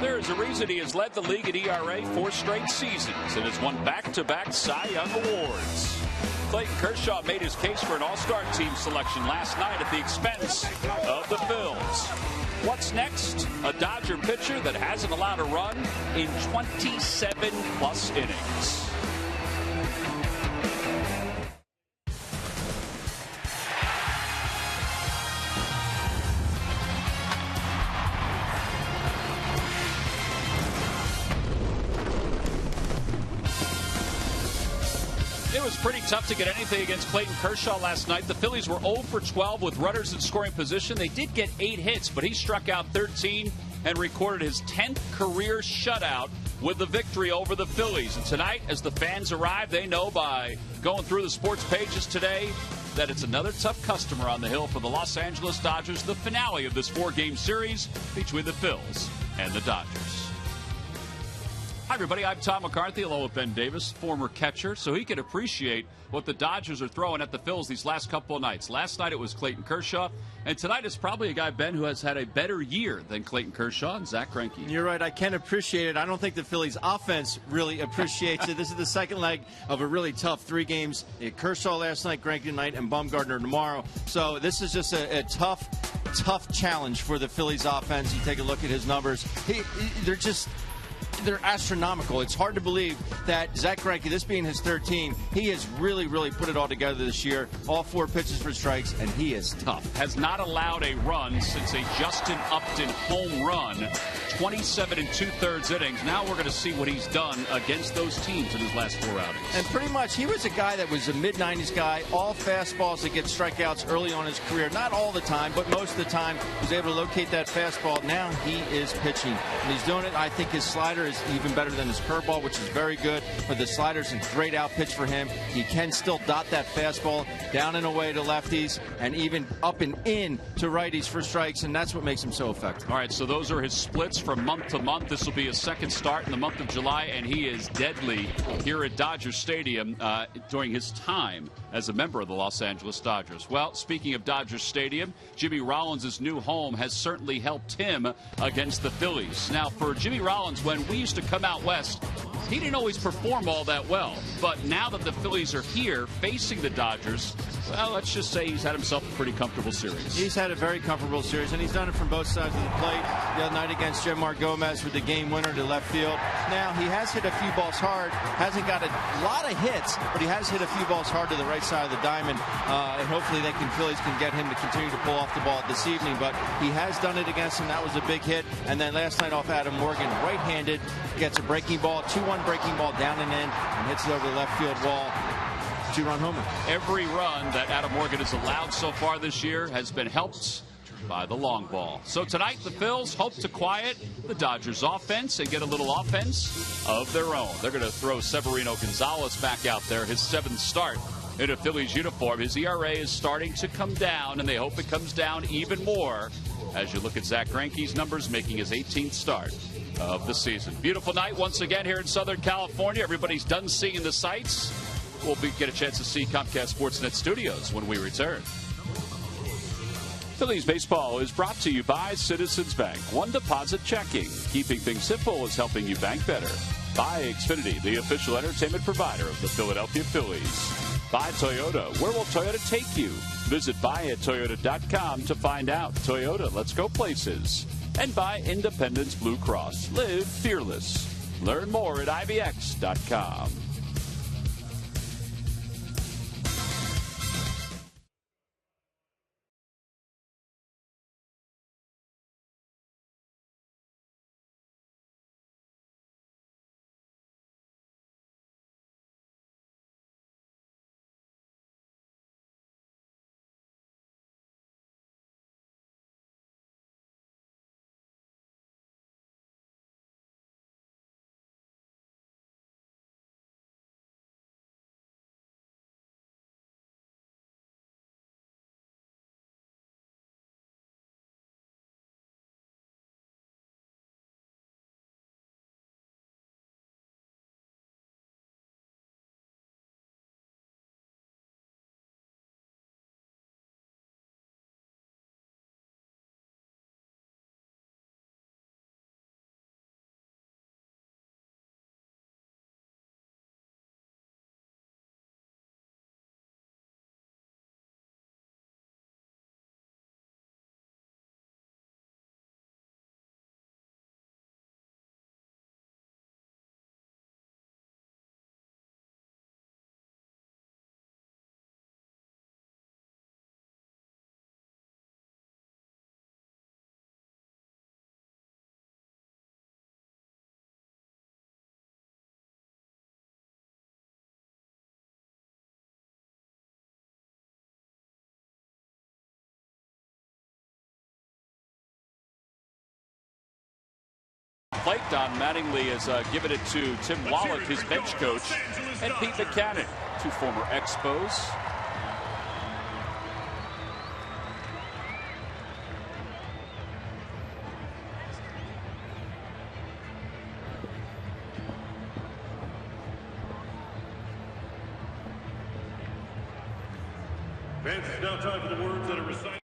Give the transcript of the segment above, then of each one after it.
There's a reason he has led the league in ERA 4 straight seasons and has won back-to-back Cy Young Awards. Clayton Kershaw made his case for an all-star team selection last night at the expense of the Phillies. What's next? A Dodger pitcher that hasn't allowed a run in 27-plus innings. It was pretty tough to get anything against Clayton Kershaw last night. The Phillies were 0 for 12 with runners in scoring position. They did get 8 hits, but he struck out 13 and recorded his 10th career shutout with the victory over the Phillies. And tonight, as the fans arrive, they know by going through the sports pages today that it's another tough customer on the hill for the Los Angeles Dodgers, the finale of this 4-game series between the Phils and the Dodgers. Hi, everybody. I'm Tom McCarthy, along with Ben Davis, former catcher, so he can appreciate what the Dodgers are throwing at the Phils these last couple of nights. Last night it was Clayton Kershaw, and tonight is probably a guy, Ben, who has had a better year than Clayton Kershaw and Zach Greinke. You're right. I can appreciate it. I don't think the Phillies' offense really appreciates it. This is the second leg of a really tough 3 games. Kershaw last night, Greinke tonight, and Bumgarner tomorrow. So this is just a tough challenge for the Phillies' offense. You take a look at his numbers. They're astronomical. It's hard to believe that Zach Greinke, this being his 13th, he has really put it all together this year. All 4 pitches for strikes, and he is tough. Has not allowed a run since a Justin Upton home run, 27 2/3 innings. Now we're going to see what he's done against those teams in his last 4 outings. And pretty much, he was a guy that was a mid-90s guy, all fastballs that get strikeouts early on in his career. Not all the time, but most of the time, was able to locate that fastball. Now he is pitching, and he's doing it. I think his slider is even better than his curveball, which is very good. But the slider's a great out pitch for him. He can still dot that fastball down and away to lefties and even up and in to righties for strikes, and that's what makes him so effective. All right, so those are his splits from month to month. This will be his second start in the month of July, and he is deadly here at Dodger Stadium during his time as a member of the Los Angeles Dodgers. Well, speaking of Dodger Stadium, Jimmy Rollins' new home has certainly helped him against the Phillies. Now, for Jimmy Rollins, when we used to come out west, he didn't always perform all that well. But now that the Phillies are here facing the Dodgers, well, let's just say he's had himself a pretty comfortable series. He's had a very comfortable series, and he's done it from both sides of the plate. The other night against Jemar Gomez with the game winner to left field. Now, he has hit a few balls hard, hasn't got a lot of hits, but he has hit a few balls hard to the right side of the diamond, and hopefully Phillies can get him to continue to pull off the ball this evening. But he has done it against him. That was a big hit. And then last night off Adam Morgan, right-handed, gets a breaking ball, 2-1 breaking ball down and in, and hits it over the left field wall. 2-run homer. Every run that Adam Morgan has allowed so far this year has been helped by the long ball. So tonight, the Phils hope to quiet the Dodgers offense and get a little offense of their own. They're going to throw Severino Gonzalez back out there, his 7th start in a Phillies uniform. His ERA is starting to come down, and they hope it comes down even more as you look at Zach Greinke's numbers, making his 18th start of the season. Beautiful night once again here in Southern California. Everybody's done seeing the sights. We'll get a chance to see Comcast Sportsnet Studios when we return. Phillies baseball is brought to you by Citizens Bank. One deposit checking. Keeping things simple is helping you bank better. By Xfinity, the official entertainment provider of the Philadelphia Phillies. By Toyota. Where will Toyota take you? Visit buyattoyota.com to find out. Toyota, let's go places. And by Independence Blue Cross. Live fearless. Learn more at IBX.com. plate. Don Mattingly has given it to Tim Wallach, his bench coach, and Pete Buchanan, two former Expos. Fans, it's now time for the words that are recited.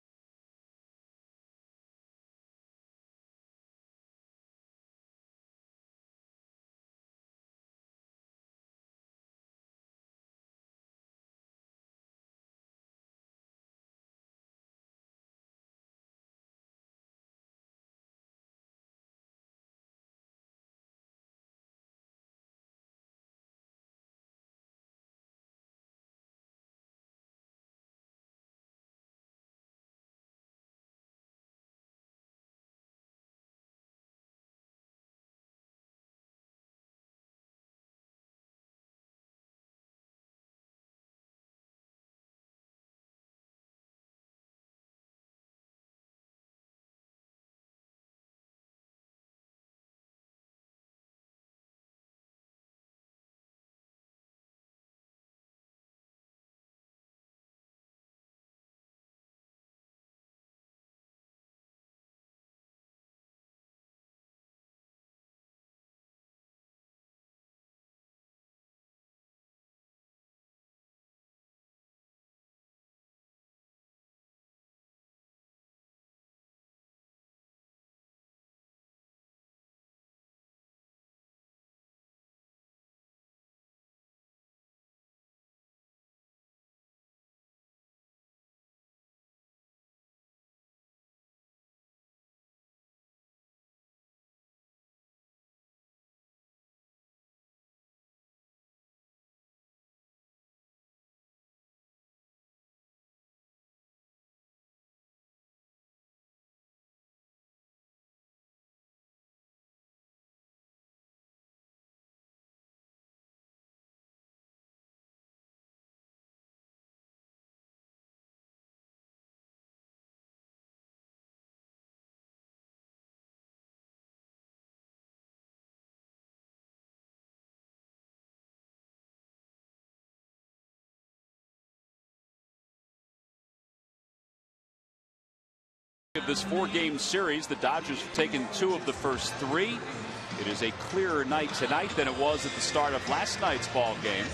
Of this 4-game series, the Dodgers have taken 2 of the first 3. It is a clearer night tonight than it was at the start of last night's ball game.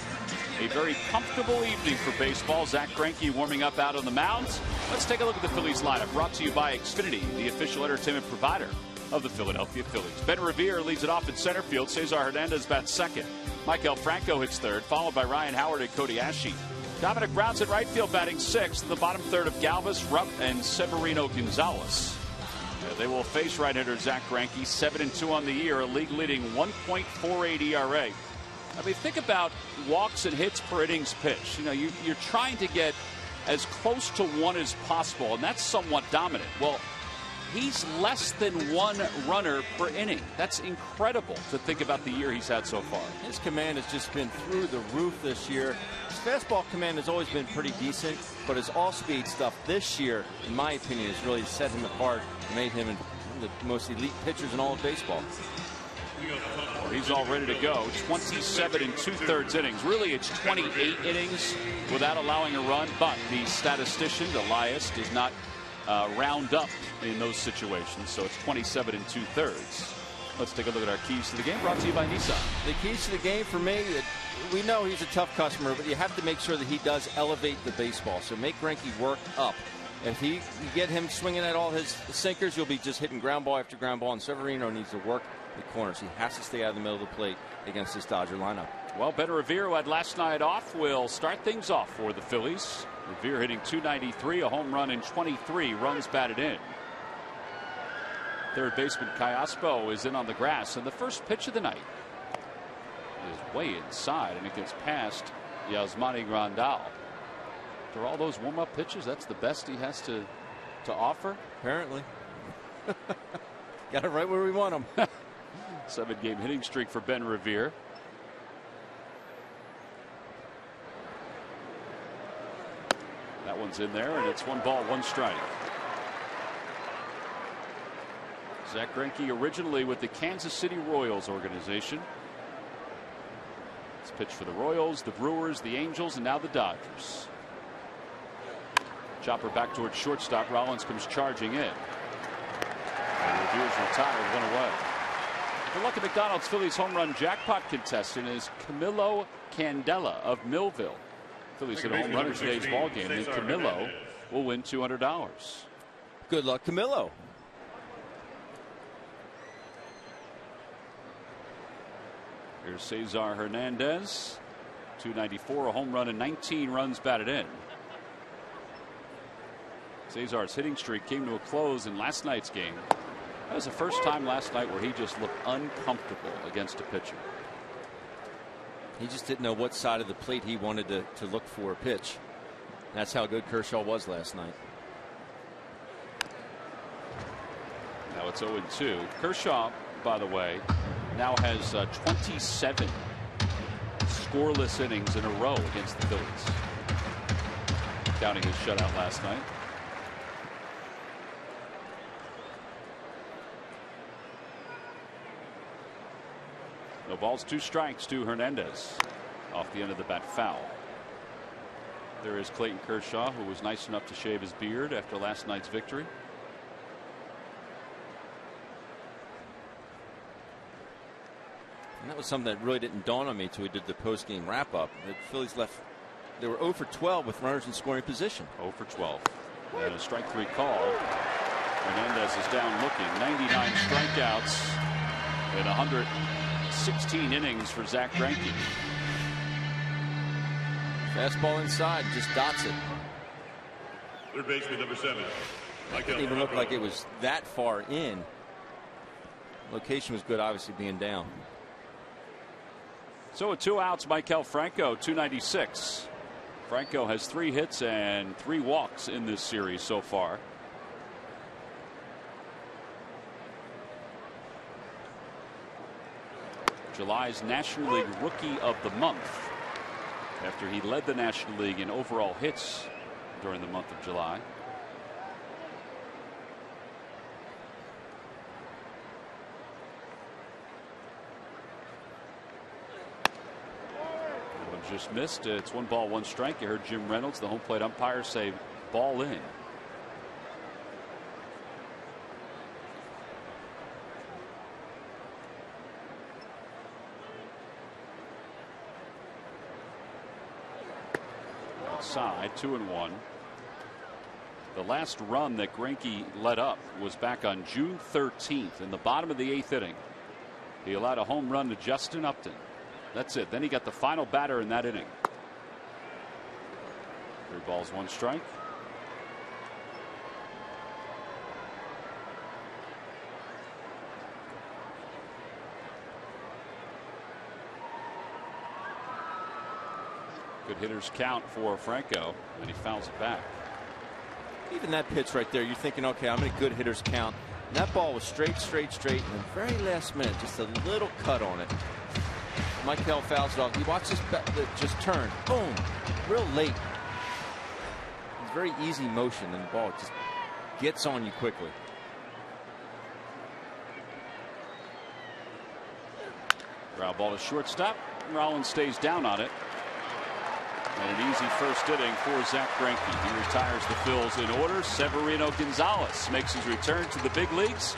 A very comfortable evening for baseball. Zach Greinke warming up out on the mound. Let's take a look at the Phillies lineup, brought to you by Xfinity, the official entertainment provider of the Philadelphia Phillies. Ben Revere leads it off in center field. Cesar Hernandez bats second. Maikel Franco hits third, followed by Ryan Howard and Cody Ashe. Dominic Brown's at right field batting sixth. In the bottom third of Galvis, Rupp, and Severino Gonzalez. They will face right-hander Zach Greinke, 7-2 on the year, a league-leading 1.48 ERA. I mean, think about walks and hits per innings pitched. You know, you're trying to get as close to 1 as possible, and that's somewhat dominant. Well, he's less than 1 runner per inning. That's incredible to think about the year he's had so far. His command has just been through the roof this year. His fastball command has always been pretty decent, but his all-speed stuff this year, in my opinion, has really set him apart and made him one of the most elite pitchers in all of baseball. Well, he's all ready to go. 27 2/3 innings. Really, it's 28 innings without allowing a run, but the statistician, Elias, does not round up in those situations, so it's 27 2/3. Let's take a look at our keys to the game, brought to you by Nissan. The keys to the game for me, we know he's a tough customer, but you have to make sure that he does elevate the baseball. So make Greinke work up. If you get him swinging at all his sinkers, you'll be just hitting ground ball after ground ball, and Severino needs to work the corners. He has to stay out of the middle of the plate against this Dodger lineup. Well, Ben Revere, who had last night off, will start things off for the Phillies. Revere hitting .293, a home run, and 23 runs batted in. Third baseman Callaspo is in on the grass, and the first pitch of the night is way inside, and it gets past Yasmani Grandal. After all those warm-up pitches, that's the best he has to offer? Apparently. Got it right where we want him. 7-game hitting streak for Ben Revere. That one's in there, and it's 1 ball, 1 strike. Zach Greinke originally with the Kansas City Royals organization. It's pitched for the Royals, the Brewers, the Angels, and now the Dodgers. Chopper back towards shortstop. Rollins comes charging in. And Revere's retired, 1 away. The lucky McDonald's Phillies home run jackpot contestant is Camilo Candela of Millville. Phillies hit a home run in today's ball game, and Camilo will win $200. Good luck, Camilo. Here's Cesar Hernandez, 294, a home run and 19 runs batted in. Cesar's hitting streak came to a close in last night's game. That was the first time last night where he just looked uncomfortable against a pitcher. He just didn't know what side of the plate he wanted to look for a pitch. That's how good Kershaw was last night. Now it's 0-2. Kershaw, by the way, now has 27 scoreless innings in a row against the Phillies, counting his shutout last night. No balls, 2 strikes to Hernandez. Off the end of the bat, foul. There is Clayton Kershaw, who was nice enough to shave his beard after last night's victory. And that was something that really didn't dawn on me until we did the post-game wrap-up. The Phillies left. They were 0 for 12 with runners in scoring position. 0 for 12. And a strike 3 call. Hernandez is down looking. 99 strikeouts in 116 innings for Zach Greinke. Fastball inside, just dots it. Third baseman number 7. Didn't even look like it was that far in. Location was good, obviously being down. So with 2 outs, Maikel Franco, 296. Franco has 3 hits and 3 walks in this series so far. July's National League Rookie of the Month, after he led the National League in overall hits during the month of July. Just missed. It's 1 ball, 1 strike. You heard Jim Reynolds, the home plate umpire, say ball in. Outside, 2-1. The last run that Greinke let up was back on June 13th in the bottom of the 8th inning. He allowed a home run to Justin Upton. That's it. Then he got the final batter in that inning. 3 balls, 1 strike. Good hitter's count for Franco, and he fouls it back. Even that pitch right there, you're thinking, okay, I'm in a good hitter's count. And that ball was straight, and the very last minute, just a little cut on it. Maikel fouls it off. You watch this just turn, boom, real late. It's very easy motion, and the ball just gets on you quickly. Ground ball to shortstop. Rollins stays down on it. And an easy first inning for Zach Greinke. He retires the Phils in order. Severino Gonzalez makes his return to the big leagues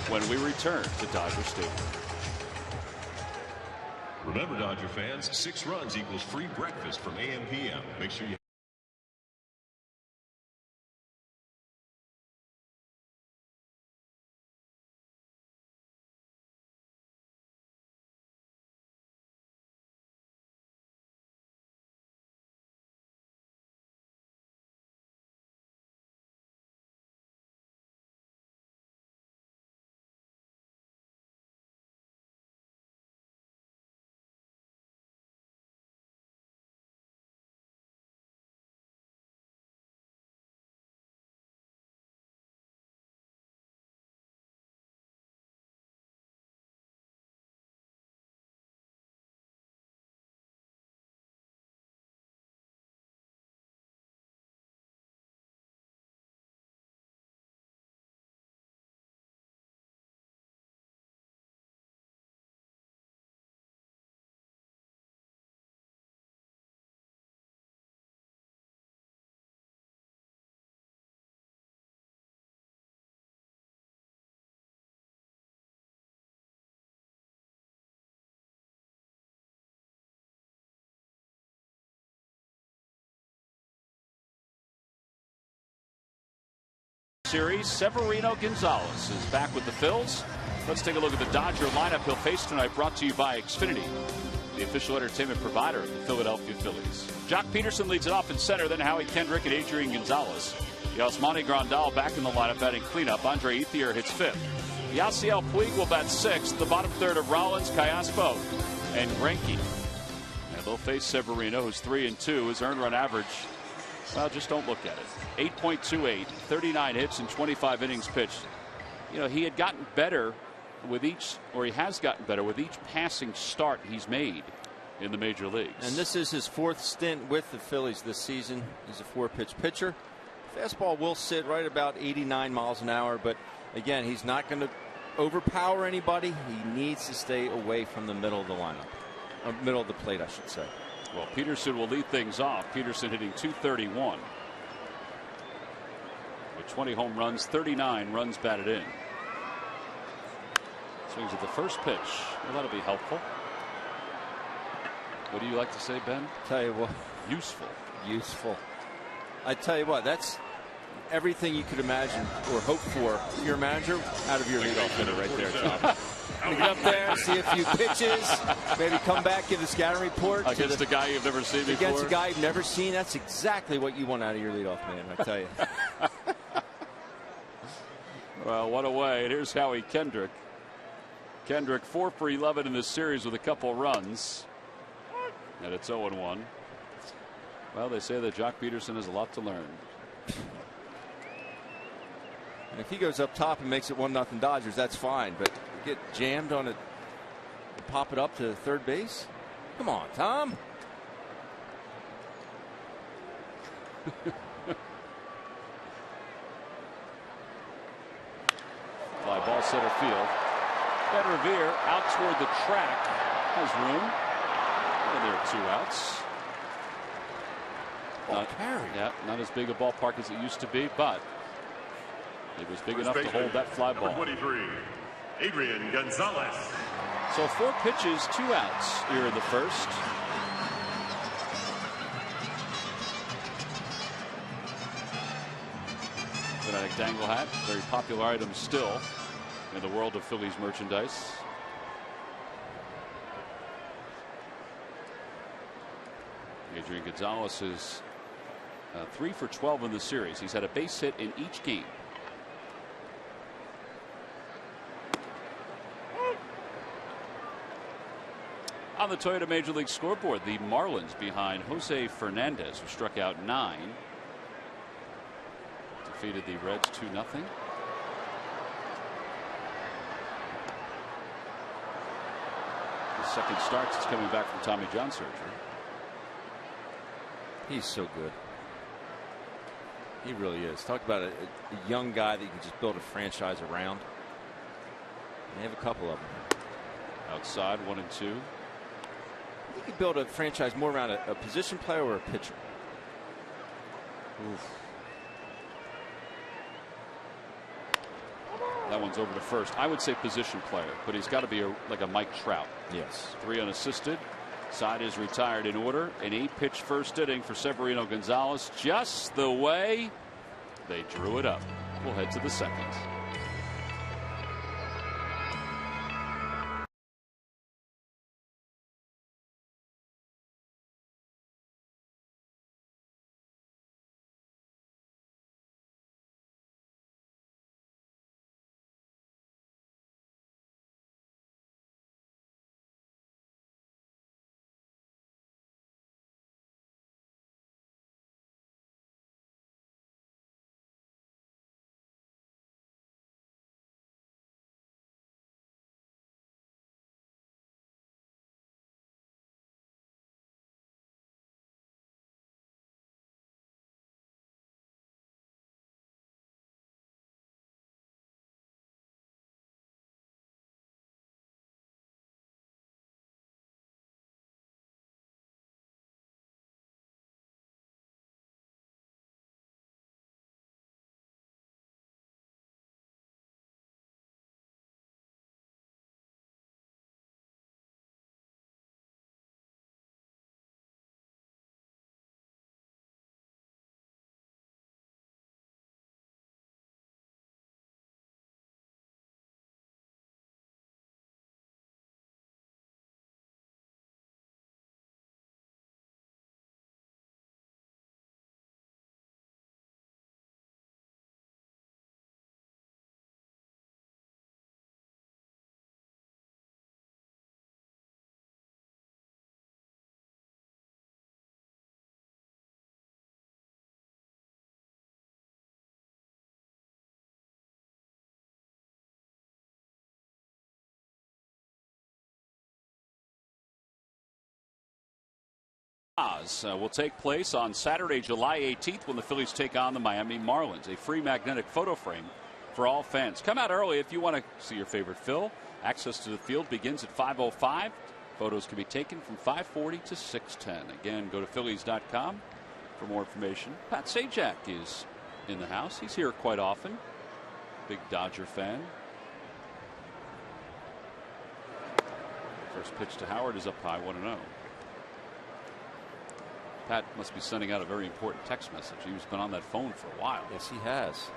when we return to Dodger Stadium. Remember, Dodger fans, 6 runs equals free breakfast from AM/PM. Make sure you Series, Severino Gonzalez is back with the Phils. Let's take a look at the Dodger lineup he'll face tonight, brought to you by Xfinity, the official entertainment provider of the Philadelphia Phillies. Jock Peterson leads it off in center, then Howie Kendrick and Adrian Gonzalez. Yasmani Grandal back in the lineup, batting cleanup. Andre Ethier hits fifth. Yasiel Puig will bat sixth. The bottom third of Rollins, Callaspo, and Greinke. And they'll face Severino, who's 3-2. His earned run average, well, just don't look at it. 8.28, 39 hits and 25 innings pitched. You know, he had gotten better with each, or he has gotten better with each passing start he's made in the major leagues. And this is his fourth stint with the Phillies this season. He's a 4-pitch pitcher. Fastball will sit right about 89 miles an hour, but again, he's not going to overpower anybody. He needs to stay away from the middle of the lineup, or middle of the plate, I should say. Well, Peterson will lead things off. Peterson hitting .231 with 20 home runs, 39 runs batted in. Swings at the first pitch. Well, that'll be helpful. What do you like to say, Ben? Tell you what, useful. I tell you what, that's everything you could imagine or hope for your manager out of your leadoff hitter right there, Tom. Get up there, see a few pitches, maybe come back, give a scouting report against a guy you've never seen before. Against a guy you've never seen. That's exactly what you want out of your leadoff man, I tell you. Well, what a way. And here's Howie Kendrick. Kendrick 4 for 11 in this series with a couple runs. And it's 0-1. Well, they say that Jock Peterson has a lot to learn. And if he goes up top and makes it 1-0 Dodgers, that's fine. But get jammed on it, pop it up to third base. Come on, Tom. Fly ball center field. Ben Revere out toward the track. Has room. And there are 2 outs. Not as big a ballpark as it used to be, but it was big enough to hold that fly ball. 23, Adrian Gonzalez. So 4 pitches, 2 outs here in the first. Fanatic dangle hat, very popular item still in the world of Phillies merchandise. Adrian Gonzalez is 3 for 12 in the series. He's had a base hit in each game. On the Toyota Major League scoreboard, the Marlins behind Jose Fernandez, who struck out 9. Defeated the Reds 2-0. The second start since coming back from Tommy John surgery. He's so good. He really is. Talk about a young guy that you can just build a franchise around. They have a couple of them. Outside 1 and 2. You could build a franchise more around a position player or a pitcher. Oof. That one's over to first. I would say position player, but he's got to be like a Mike Trout. Yes. 3 unassisted. Side is retired in order. An 8-pitch first inning for Severino Gonzalez, just the way they drew it up. We'll head to the second. Will take place on Saturday, July 18th, when the Phillies take on the Miami Marlins. A free magnetic photo frame for all fans. Come out early if you want to see your favorite Phil. Access to the field begins at 5:05. Photos can be taken from 5:40 to 6:10. Again, go to Phillies.com for more information. Pat Sajak is in the house. He's here quite often. Big Dodger fan. First pitch to Howard is up high, 1-0. Pat must be sending out a very important text message. He's been on that phone for a while. Yes, he has.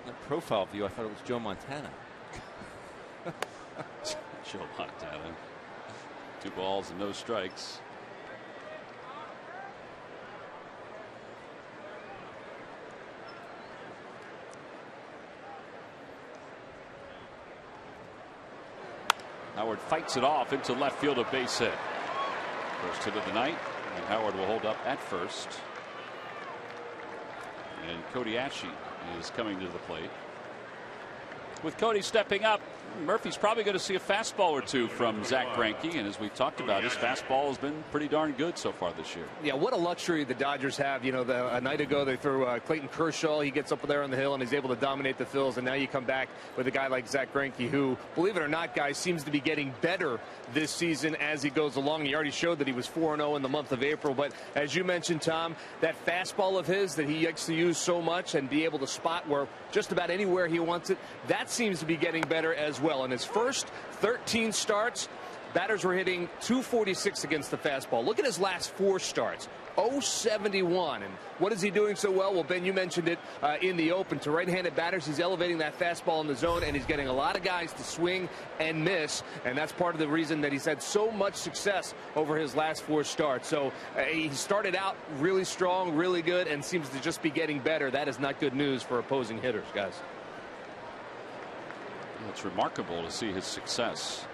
In the profile view, I thought it was Joe Montana. Joe Montana. 2 balls and no strikes. Howard fights it off into left field, a base hit. First hit of the night, and Howard will hold up at first. And Cody Ashe is coming to the plate. With Cody stepping up, Murphy's probably going to see a fastball or two from Zach Greinke, and as we talked about, his fastball has been pretty darn good so far this year. Yeah, what a luxury the Dodgers have. You know, a night ago they threw Clayton Kershaw. He gets up there on the hill and he's able to dominate the Phils, and now you come back with a guy like Zach Greinke, who, believe it or not, guys, seems to be getting better this season as he goes along. He already showed that he was 4-0 in the month of April, but as you mentioned, Tom, that fastball of his that he likes to use so much and be able to spot where just about anywhere he wants it, that seems to be getting better as well. In his first 13 starts, batters were hitting .246 against the fastball. Look at his last 4 starts. .071. And what is he doing so well? Well, Ben, you mentioned it in the open. To right-handed batters, he's elevating that fastball in the zone, and he's getting a lot of guys to swing and miss. And that's part of the reason that he's had so much success over his last 4 starts. So he started out really strong, really good, and seems to just be getting better. That is not good news for opposing hitters, guys. It's remarkable to see his success.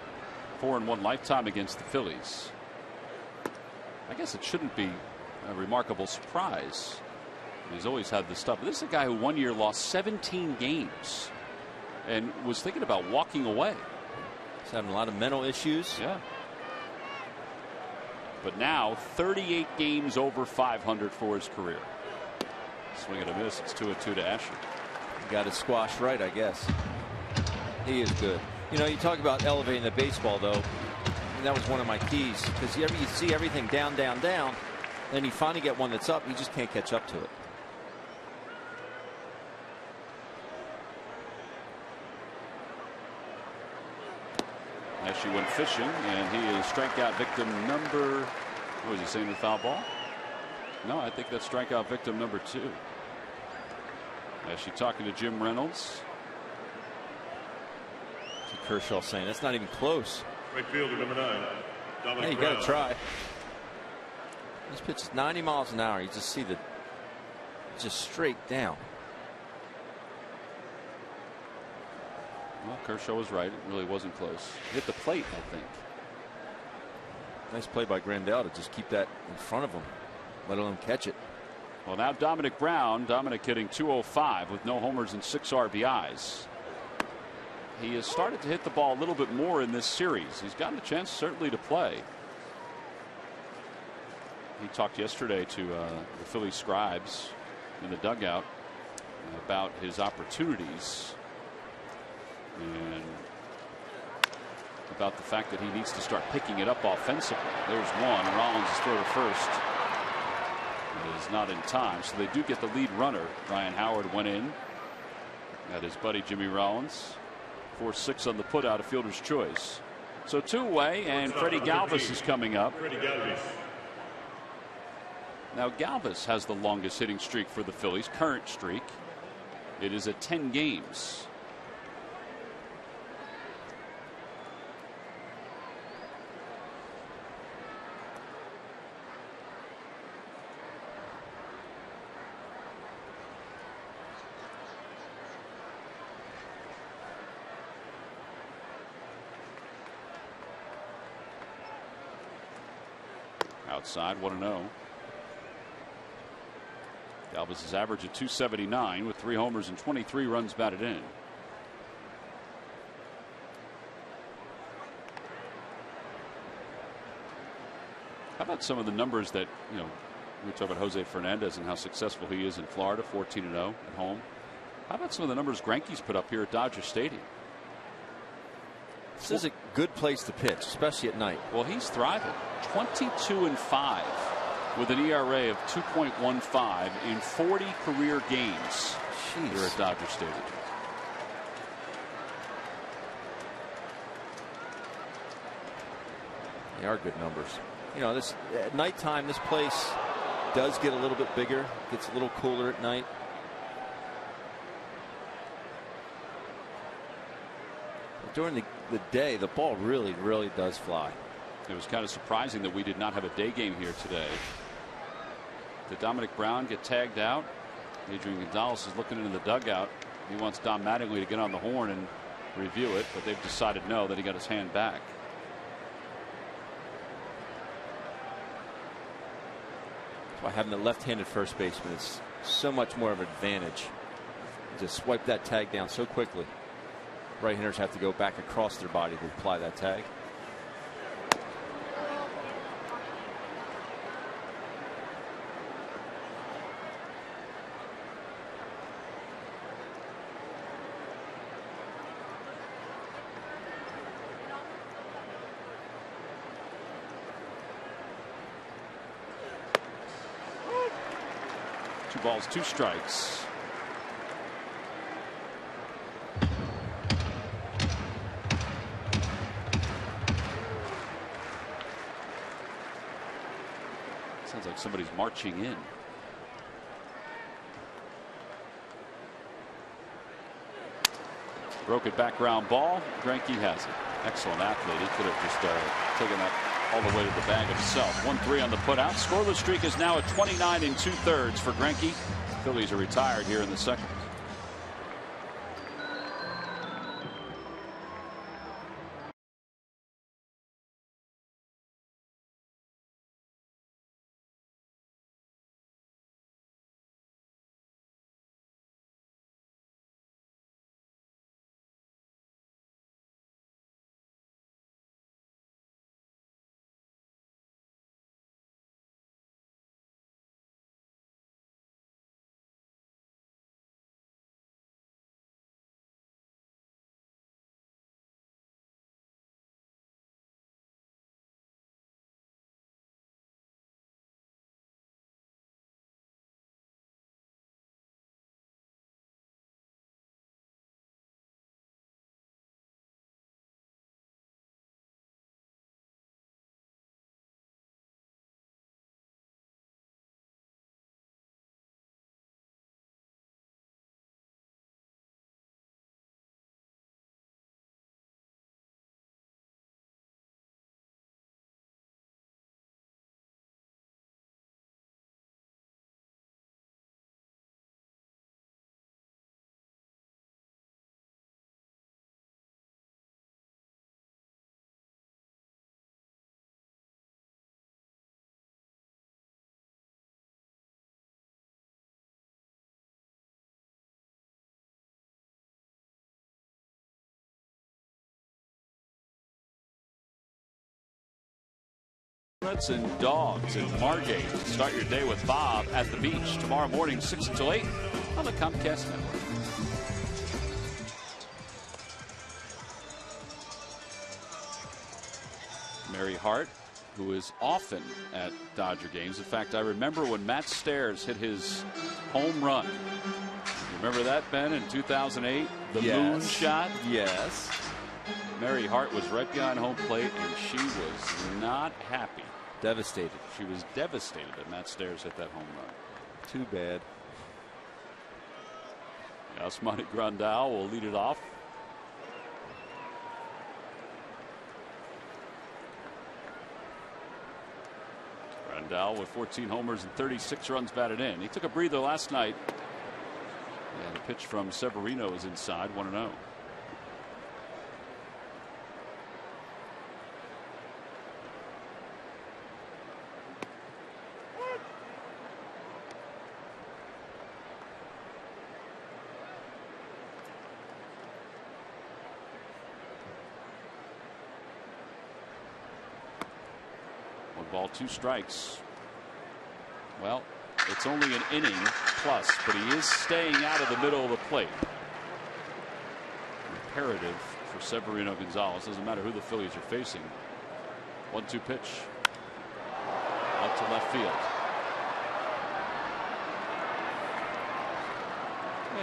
4-1 lifetime against the Phillies. I guess it shouldn't be a remarkable surprise. He's always had this stuff. This is a guy who one year lost 17 games and was thinking about walking away. He's having a lot of mental issues. Yeah. But now 38 games over 500 for his career. Swing and a miss. It's 2-2 to Ashe. Got it squashed right, I guess. He is good. You know, you talk about elevating the baseball, though, and that was one of my keys, because you see everything down, down, down, then you finally get one that's up, you just can't catch up to it. Ashe went fishing, and he is strikeout victim number, what was he saying, the foul ball? No, I think that's strikeout victim number 2. Ashe talking to Jim Reynolds. Kershaw saying that's not even close. Right fielder number 9. Hey, you got to try. This pitch is 90 miles an hour. You just see the just straight down. Well, Kershaw was right. It really wasn't close. Hit the plate, I think. Nice play by Grandal to just keep that in front of him, let him catch it. Well, now Dominic Brown. Dominic hitting .205 with no homers and 6 RBIs. He has started to hit the ball a little bit more in this series. He's gotten a chance certainly to play. He talked yesterday to the Philly scribes in the dugout about his opportunities and about the fact that he needs to start picking it up offensively. There's one. Rollins' throw to first is not in time, so they do get the lead runner. Ryan Howard went in at his buddy Jimmy Rollins. 4-6 on the putout, a fielder's choice. So 2 away, and Freddie Galvis is coming up. Now Galvis has the longest hitting streak for the Phillies, current streak. It is at 10 games. Outside, 1-0. Galvis is average at .279 with 3 homers and 23 runs batted in. about some of the numbers that, we talk about Jose Fernandez and how successful he is in Florida, 14-0 at home. How about some of the numbers Greinke's put up here at Dodger Stadium? This is a good place to pitch, especially at night. Well, he's thriving. 22-5 with an ERA of 2.15 in 40 career games here at Dodger Stadium. They are good numbers. This at nighttime, this place does get a little bit bigger, gets a little cooler at night. But during the day, the ball really does fly. It was kind of surprising that we did not have a day game here today. Did Dominic Brown get tagged out? Adrian Gonzalez is looking into the dugout. He wants Don Mattingly to get on the horn and review it, but they've decided no, that he got his hand back. That's why having the left-handed first baseman is so much more of an advantage. Just swipe that tag down so quickly. Right-handers have to go back across their body to apply that tag. Two balls, two strikes. Sounds like somebody's marching in. Broke it back ground ball. Greinke has it. Excellent athlete. He could have just taken that all the way to the bag himself. 1-3 on the putout. Scoreless streak is now at 29 2/3 for Greinke. Phillies are retired here in the second. And dogs in Margate. Start your day with Bob at the beach tomorrow morning 6 until 8 on the Comcast Network. Mary Hart, who is often at Dodger games. In fact, I remember when Matt Stairs hit his home run. You remember that, Ben, in 2008? The moon shot? Yes. Mary Hart was right behind home plate, and she was not happy. Devastated. She was devastated that Matt Stairs hit that home run. Too bad. Yasmani Grandal will lead it off. Grandal with 14 homers and 36 runs batted in. He took a breather last night. And the pitch from Severino is inside, 1-0. 1 ball, 2 strikes. Well, it's only an inning plus, but he is staying out of the middle of the plate. Imperative for Severino Gonzalez. Doesn't matter who the Phillies are facing. 1-2 pitch. Out to left field.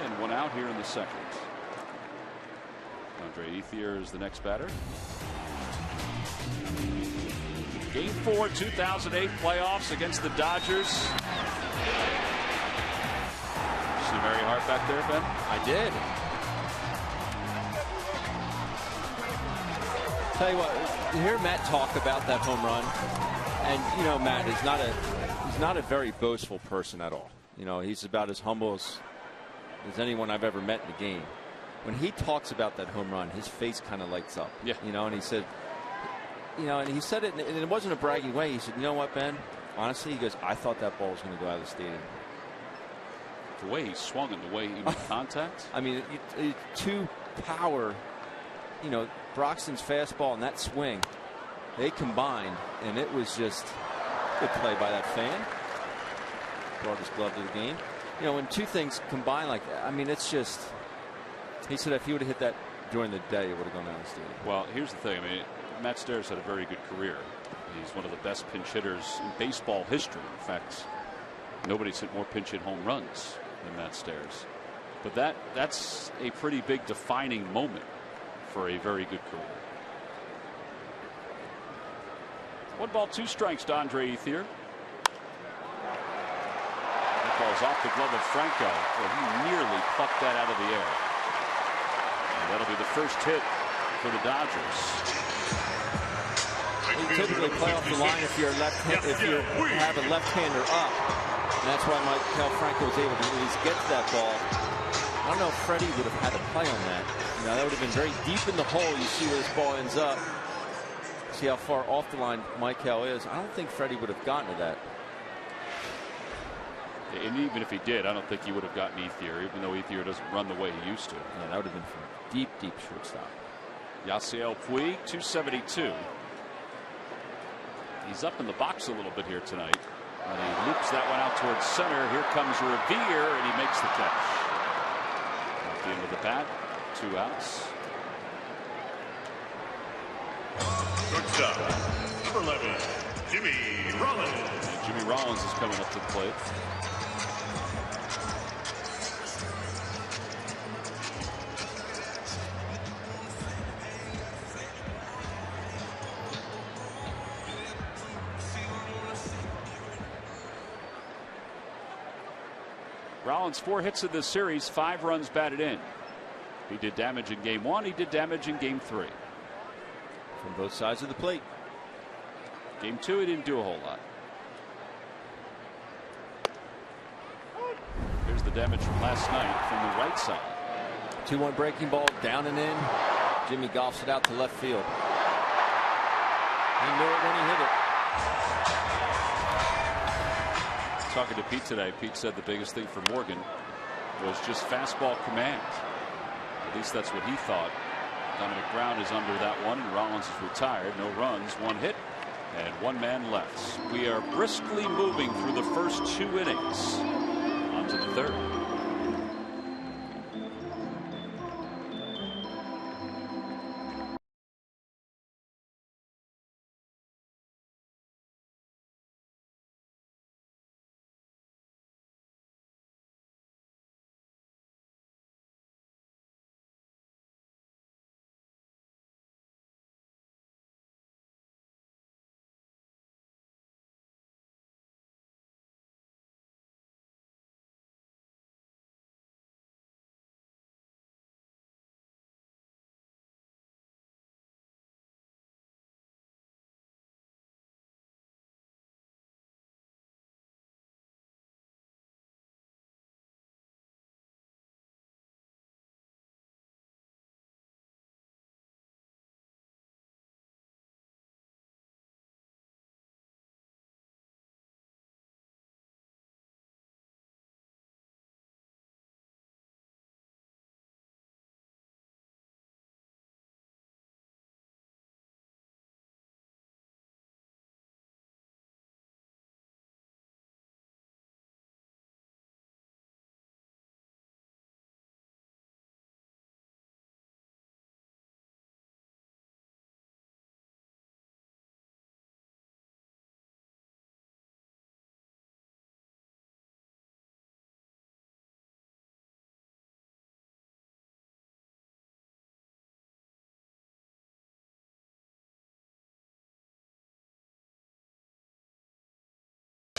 And 1 out here in the second. Andre Ethier is the next batter. Game 4, 2008 playoffs against the Dodgers. See Mary Hart back there, Ben? I did. Tell you what, you hear Matt talk about that home run, and you know Matt is not a very boastful person at all. You know, he's about as humble as anyone I've ever met in the game. When he talks about that home run, his face kind of lights up. Yeah. You know, and he said, you know, and he said it, and it wasn't a bragging way. He said, you know what, Ben? Honestly, he goes, I thought that ball was going to go out of the stadium. The way he swung and the way he made contact. I mean, two power, you know, Broxton's fastball and that swing, they combined, and it was just good play by that fan. Brought his glove to the game. You know, when two things combine like that, I mean, it's just. He said if he would have hit that during the day, it would have gone down the stadium. Well, here's the thing. I mean, Matt Stairs had a very good career. He's one of the best pinch hitters in baseball history. In fact, nobody's hit more pinch hit home runs than Matt Stairs. But that's a pretty big defining moment for a very good career. 1 ball, 2 strikes to Andre Ethier. That ball's off the glove of Franco. Well, he nearly plucked that out of the air. That'll be the first hit for the Dodgers. You typically play off the line if you have a left-hander up, and that's why Maikel Franco was able to at least get to that ball. I don't know if Freddie would have had a play on that. You know, that would have been very deep in the hole. You see where this ball ends up. See how far off the line Maikel is. I don't think Freddie would have gotten to that. And even if he did, I don't think he would have gotten Ethier, even though Ethier doesn't run the way he used to. Yeah, that would have been from deep, deep shortstop. Yasiel Puig, 272. He's up in the box a little bit here tonight. And he loops that one out towards center. Here comes Revere, and he makes the catch. At the end of the bat, 2 outs. Shortstop, number 11, Jimmy Rollins. And Jimmy Rollins is coming up to the plate. Rollins 4 hits in this series, 5 runs batted in. He did damage in game 1. He did damage in game 3. From both sides of the plate. Game 2, he didn't do a whole lot. Here's the damage from last night from the right side. 2-1 breaking ball down and in. Jimmy golfs it out to left field. He knew it when he hit it. Talking to Pete today, Pete said the biggest thing for Morgan was just fastball command. At least that's what he thought. Dominic Brown is under that one, and Rollins is retired. No runs, 1 hit, and 1 man left. We are briskly moving through the first 2 innings. On to the 3rd.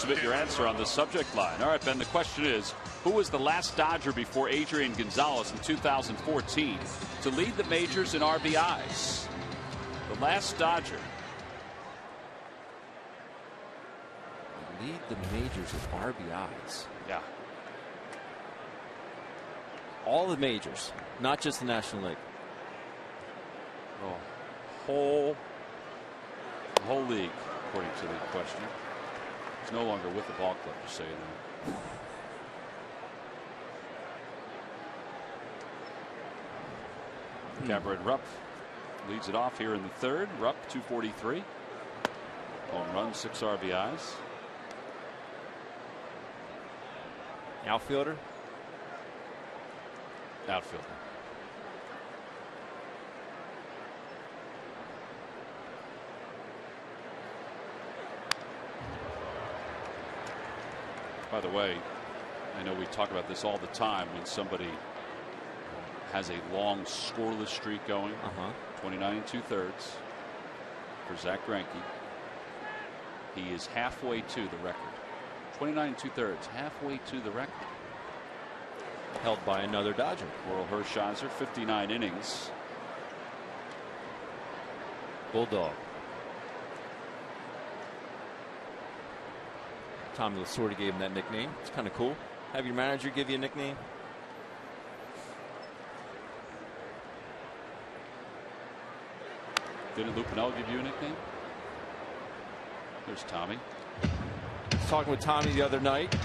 submit your answer on the subject line. All right, Ben, the question is, who was the last Dodger before Adrian Gonzalez in 2014 to lead the majors in RBIs? The last Dodger. Lead the majors in RBIs. Yeah. All the majors, not just the National League. Oh, whole league, according to the question. He's no longer with the ball club, just saying that. Gabriel Rupp leads it off here in the third. Rupp 243. Home run, 6 RBIs. Outfielder? Outfielder. By the way, I know we talk about this all the time when somebody has a long scoreless streak going. 29 2/3 for Zach Greinke. He is halfway to the record. 29 2/3, halfway to the record. Held by another Dodger. Oral Hershiser, 59 innings. Bulldog. Tommy Lasorda gave him that nickname. It's kind of cool. Have your manager give you a nickname. Didn't Lupinell give you a nickname? There's Tommy. I was talking with Tommy the other night.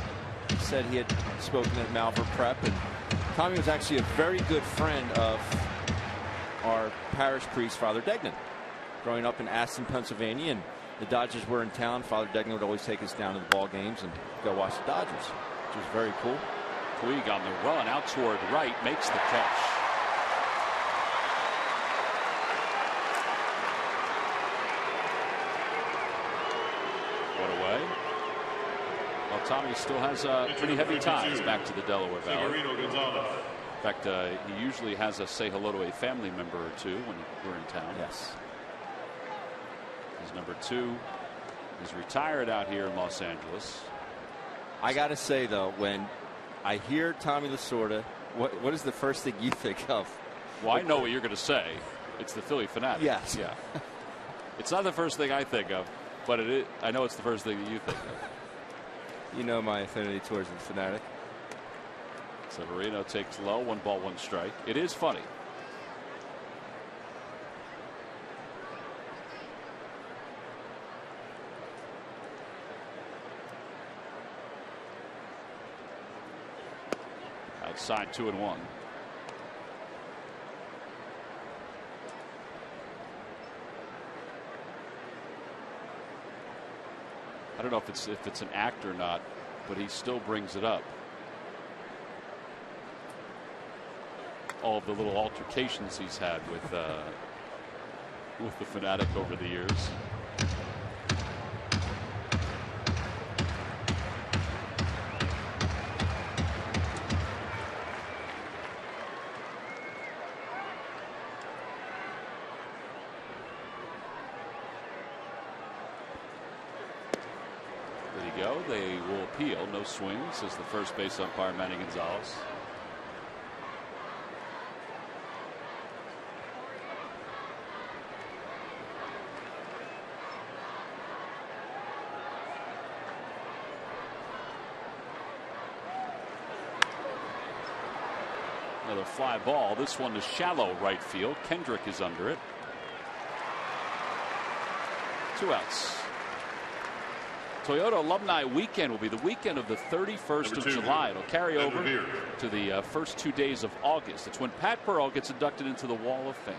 He said he had spoken at Malvern Prep, and Tommy was actually a very good friend of our parish priest, Father Degnan. Growing up in Aston, Pennsylvania, and the Dodgers were in town, Father Degnan would always take us down to the ball games and go watch the Dodgers, which was very cool. Puig on the run out toward right, makes the catch. What away? Well, Tommy still has pretty heavy ties back to the Delaware Valley. In fact, he usually has us say hello to a family member or two when we're in town. Yes. His number 2 is retired out here in Los Angeles. I got to say, though, when I hear Tommy Lasorda, what is the first thing you think of? Well, I know what you're going to say. It's the Philly Fanatic. Yes. Yeah. It's not the first thing I think of, but it is, I know it's the first thing that you think of. You know my affinity towards the Fanatic. Severino takes low, 1 ball, 1 strike. It is funny. Outside 2-1. I don't know if it's an act or not, but he still brings it up. All of the little altercations he's had with the Fanatic over the years. They will appeal. No swings, says the first base umpire, Manny Gonzalez. Another fly ball. This one to shallow right field. Kendrick is under it. 2 outs. Toyota Alumni Weekend will be the weekend of the 31st of July. It'll carry over to the first 2 days of August. It's when Pat Pearl gets inducted into the Wall of Fame.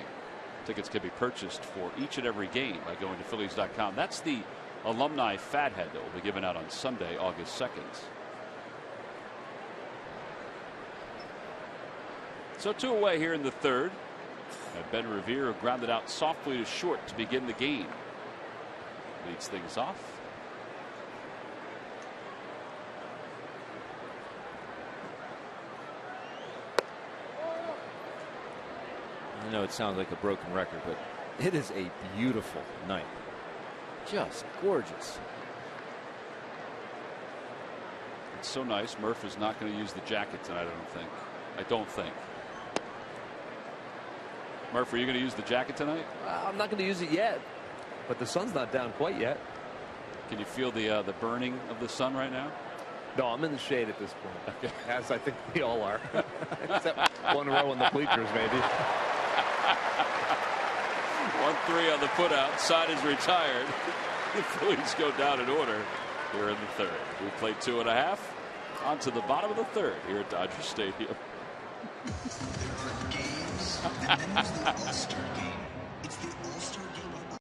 Tickets can be purchased for each and every game by going to Phillies.com. That's the Alumni Fathead that will be given out on Sunday, August 2nd. So 2 away here in the third. Ben Revere grounded out softly to short to begin the game. Leads things off. I know it sounds like a broken record, but it is a beautiful night. Just gorgeous. It's so nice. Murph is not going to use the jacket tonight, I don't think. Murph, are you going to use the jacket tonight? I'm not going to use it yet, but the sun's not down quite yet. Can you feel the burning of the sun right now? No, I'm in the shade at this point. Okay. As I think we all are. Except one row in the bleachers, maybe. 1-3 on the putout. Side is retired. The Phillies go down in order here in the third. We played 2.5. On to the bottom of the third here at Dodger Stadium. There are games, and then there's the All-Star Game. It's the All-Star Game.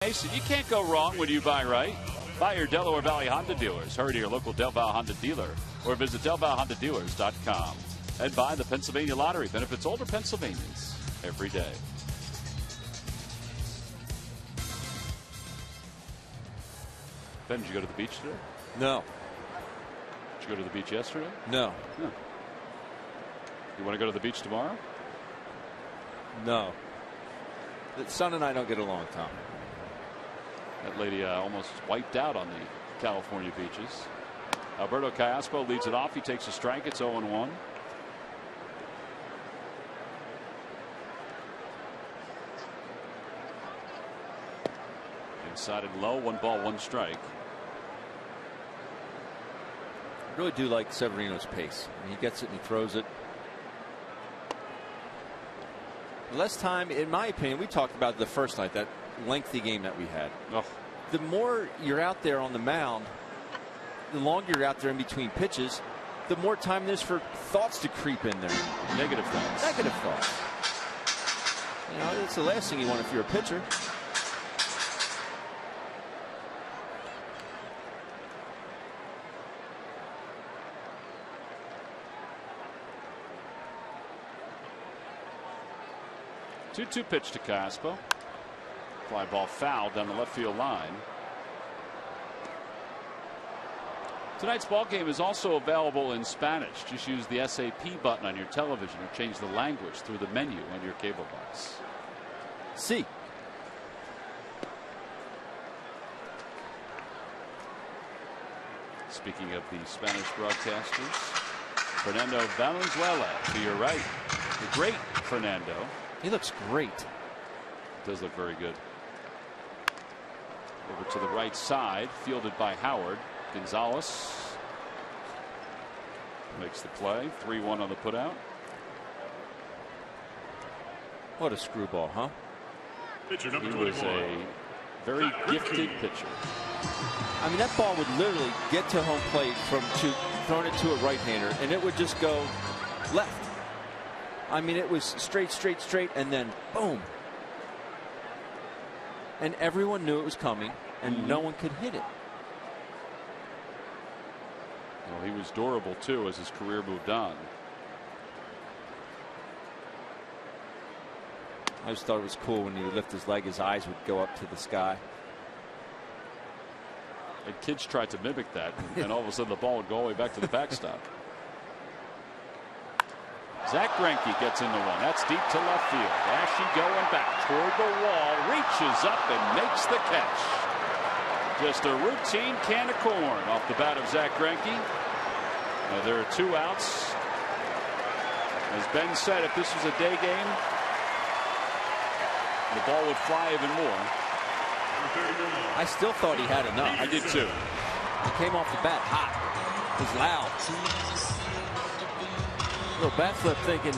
Mason, you can't go wrong when you buy right. Buy your Delaware Valley Honda dealers. Hurry to your local Del Val Honda dealer or visit DelValHondaDealers.com. And buy the Pennsylvania Lottery. Benefits older Pennsylvanians every day. Ben, did you go to the beach today? No. Did you go to the beach yesterday? No. No. You want to go to the beach tomorrow? No. The son and I don't get along, Tom. That lady almost wiped out on the California beaches. Alberto Callaspo leads it off. He takes a strike. It's 0-1. Inside and low. 1 ball, 1 strike. I really do like Severino's pace. I mean, he gets it and he throws it. Less time, in my opinion, we talked about the first night, that lengthy game that we had. Oh. The more you're out there on the mound, the longer you're out there in between pitches, the more time there's for thoughts to creep in there. Negative thoughts. Negative thoughts. You know, it's the last thing you want if you're a pitcher. Two pitch to Caspo. Fly ball foul down the left field line. Tonight's ball game is also available in Spanish. Just use the SAP button on your television or change the language through the menu on your cable box. See. Speaking of the Spanish broadcasters, Fernando Valenzuela to your right. The great Fernando. He looks great. Does look very good. Over to the right side, fielded by Howard. Gonzalez makes the play. 3-1 on the putout. What a screwball, huh? Pitcher number He 21. was a very gifted pitcher. I mean, that ball would literally get to home plate from throwing it to a right-hander, and it would just go left. I mean, it was straight, and then boom. And everyone knew it was coming, and no one could hit it. Well, he was durable, too, as his career moved on. I just thought it was cool when he would lift his leg, his eyes would go up to the sky. And kids tried to mimic that, and all of a sudden the ball would go all the way back to the backstop. Zach Greinke gets into one. That's deep to left field. Ashley going back toward the wall, reaches up and makes the catch. Just a routine can of corn off the bat of Zach Greinke. There are 2 outs. As Ben said, if this was a day game, the ball would fly even more. I still thought he had enough. I did too. He came off the bat hot. It was loud. Little bat flip thinking,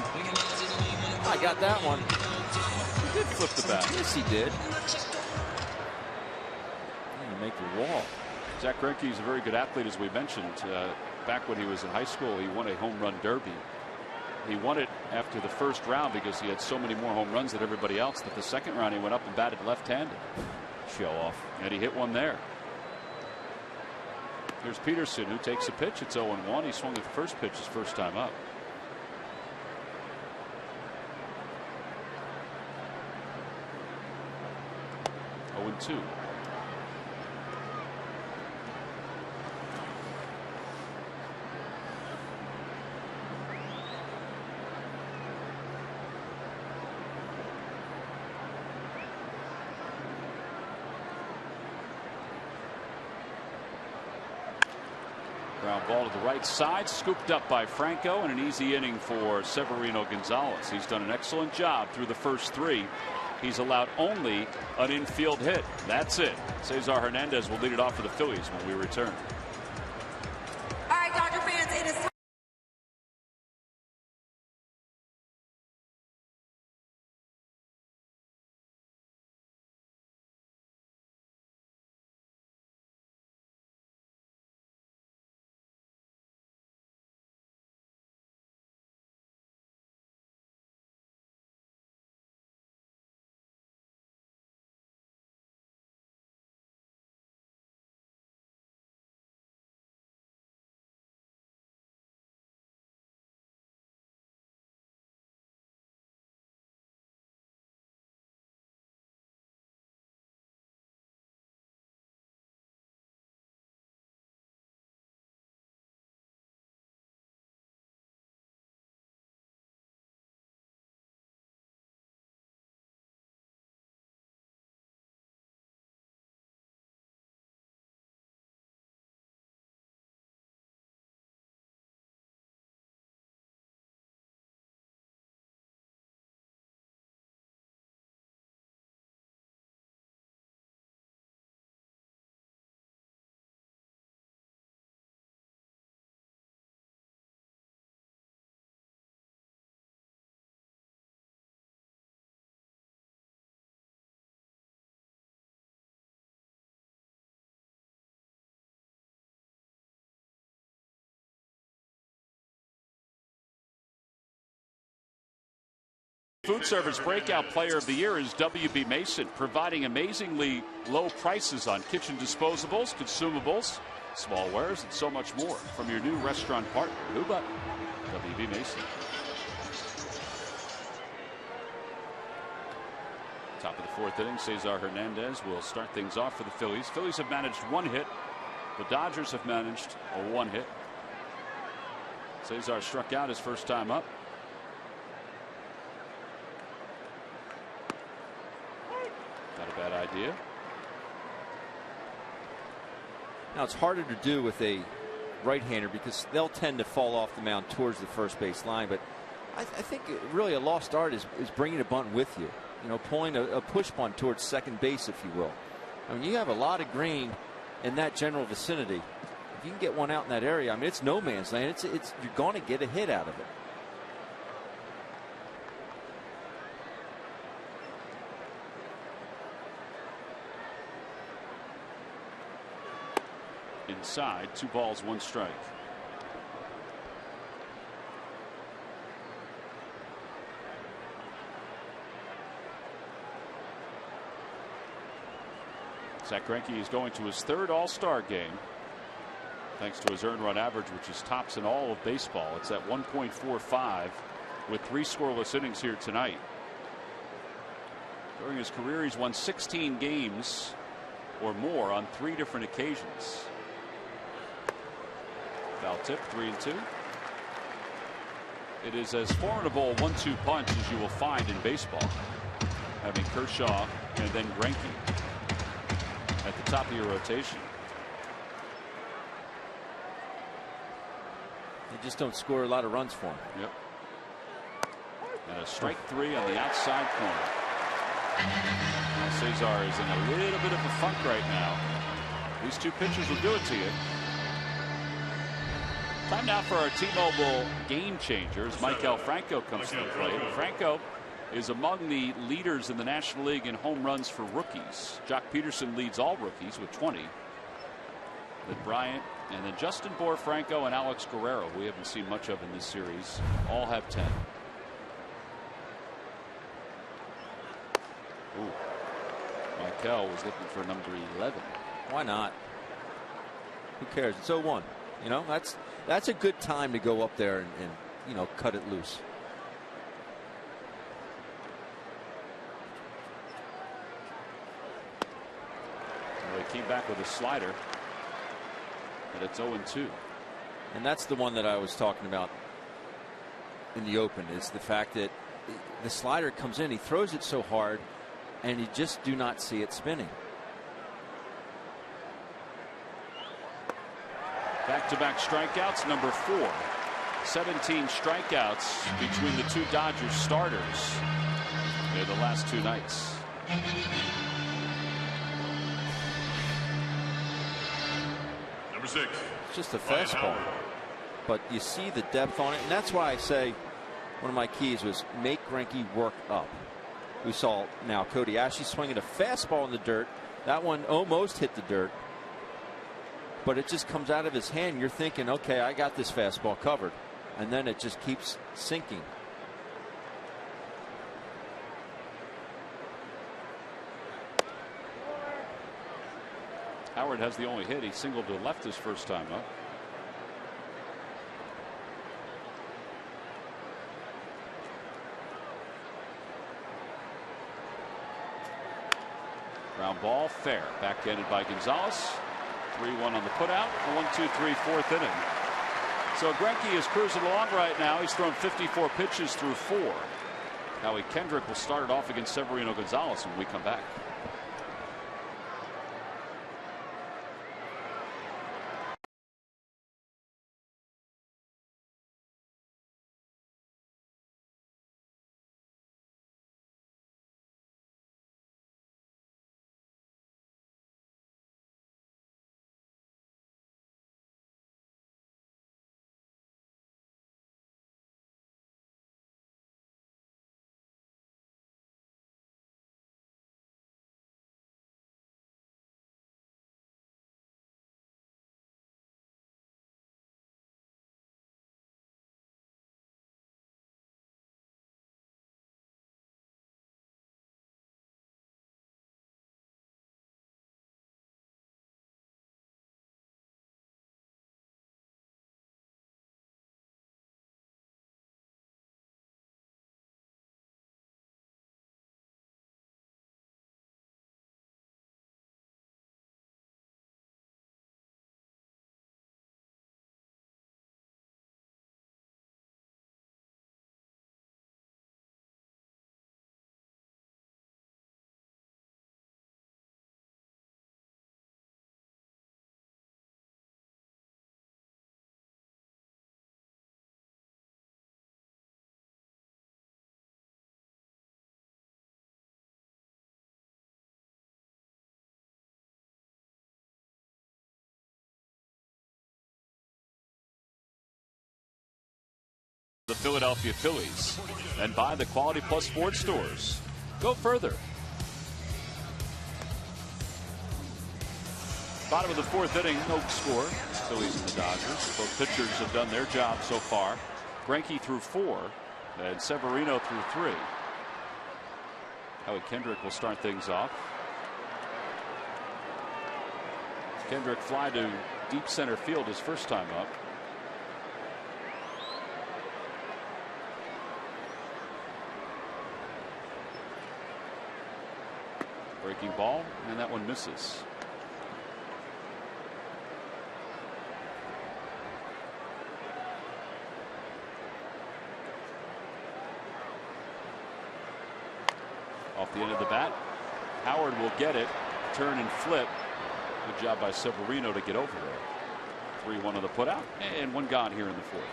I got that one. He did flip the bat. Yes, he did. You make the wall. Zach Greinke is a very good athlete, as we mentioned. Back when he was in high school, he won a home run derby. He won it after the first round because he had so many more home runs than everybody else that the second round he went up and batted left-handed. Show off. And he hit one there. Here's Peterson, who takes a pitch. It's 0-1. He swung at the first pitch his first time up. Oh, 0-2. Ground ball to the right side, scooped up by Franco, and an easy inning for Severino Gonzalez. He's done an excellent job through the first 3. He's allowed only an infield hit. That's it. Cesar Hernandez will lead it off for the Phillies when we return. All right, Dodger fans, it is time. Food Service Breakout Player of the Year is W.B. Mason, providing amazingly low prices on kitchen disposables, consumables, small wares, and so much more from your new restaurant partner. Who but W.B. Mason? Top of the 4th inning, Cesar Hernandez will start things off for the Phillies. Phillies have managed 1 hit. The Dodgers have managed a 1 hit. Cesar struck out his first time up. Not a bad idea. Now it's harder to do with a right-hander because they'll tend to fall off the mound towards the first base line. But I think really a lost art is bringing a bunt with you. You know, pulling a push bunt towards second base, if you will. I mean, you have a lot of green in that general vicinity. If you can get one out in that area, I mean, it's no man's land. You're going to get a hit out of it. Inside, 2 balls, 1 strike. Zach Greinke is going to his 3rd All-Star game, thanks to his earned run average, which is tops in all of baseball. It's at 1.45 with 3 scoreless innings here tonight. During his career, he's won 16 games or more on 3 different occasions. Foul tip, 3-2. It is as formidable a 1-2 punch as you will find in baseball, having Kershaw and then Greinke at the top of your rotation. They just don't score a lot of runs for him. Yep. And a strike 3 on the outside corner. Now Cesar is in a little bit of a funk right now. These 2 pitchers will do it to you. Time now for our T-Mobile game changers. Michael Franco comes to the plate. Franco is among the leaders in the National League in home runs for rookies. Jock Peterson leads all rookies with 20. Then Bryant, and then Justin Bohr, Franco, and Alex Guerrero, who we haven't seen much of in this series, all have 10. Ooh. Michael was looking for number 11. Why not? Who cares? It's 0-1. You know, that's a good time to go up there and you know, cut it loose. Well, he came back with a slider, and it's 0-2. And that's the one that I was talking about in the open, is the fact that the slider comes in, he throws it so hard, and you just do not see it spinning. Back-to-back strikeouts, number 4. 17 strikeouts between the 2 Dodgers starters in the last 2 nights. Number 6. It's just a fastball, but you see the depth on it, and that's why I say one of my keys was make Greinke work up. We saw now Cody Ashley swinging a fastball in the dirt. That one almost hit the dirt, but it just comes out of his hand. You're thinking, okay, I got this fastball covered, and then it just keeps sinking. Howard has the only hit. He singled to left his first time up. Ground ball, fair. Backhanded by Gonzalez. 3-1 on the putout. 1-2-3, 4th inning. So Greinke is cruising along right now. He's thrown 54 pitches through 4. Howie Kendrick will start it off against Severino Gonzalez when we come back. The Philadelphia Phillies, and buy the Quality Plus Sports stores. Go further. Bottom of the 4th inning, no score. Phillies and the Dodgers. Both pitchers have done their job so far. Greinke threw 4, and Severino threw 3. Howie Kendrick will start things off. Kendrick fly to deep center field his first time up. Breaking ball, and that one misses. Off the end of the bat. Howard will get it. Turn and flip. Good job by Severino to get over there. 3-1 on the putout. And one gone here in the fourth.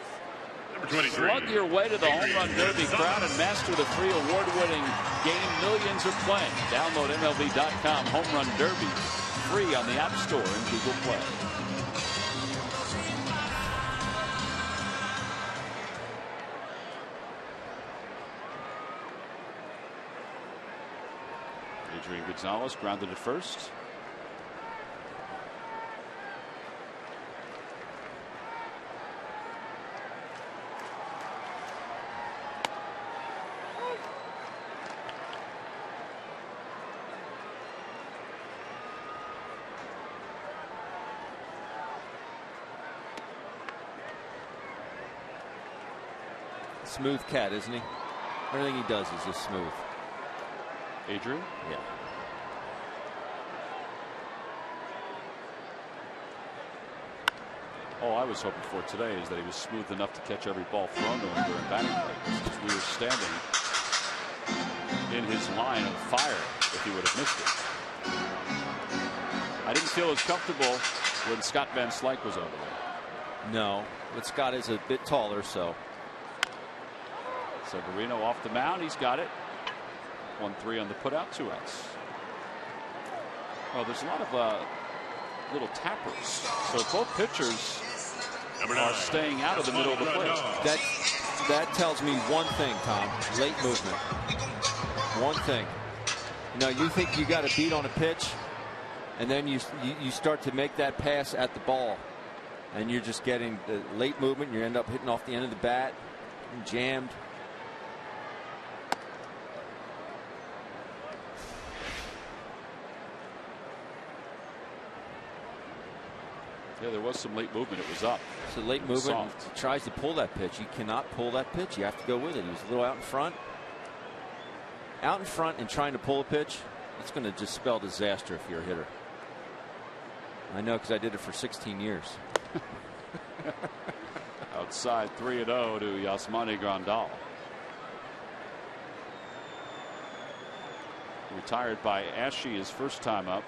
Slug your way to the Home Run Derby crowd and master the free award-winning game millions are playing. Download MLB.com Home Run Derby free on the App Store and Google Play. Adrian Gonzalez grounded at first. Smooth cat, isn't he? Everything he does is just smooth. Adrian? Yeah. All I was hoping for today is that he was smooth enough to catch every ball thrown to him during batting practice, because we were standing in his line of fire if he would have missed it. I didn't feel as comfortable when Scott Van Slyke was over there. No, but Scott is a bit taller, so. Severino off the mound. He's got it. 1-3 on the putout. 2 outs. Well, there's a lot of little tappers. So both pitchers are staying out of the middle of the plate. That tells me one thing, Tom. Late movement. One thing. You know, you think you got a beat on a pitch, and then you start to make that pass at the ball, and you're just getting the late movement. You end up hitting off the end of the bat, jammed. Yeah, there was some late movement. It was up. So late movement. Soft. He tries to pull that pitch. You cannot pull that pitch. You have to go with it. He was a little out in front. Out in front and trying to pull a pitch. It's going to just spell disaster if you're a hitter. I know, because I did it for 16 years. Outside 3-0 to Yasmani Grandal. Retired by Ashe his first time up.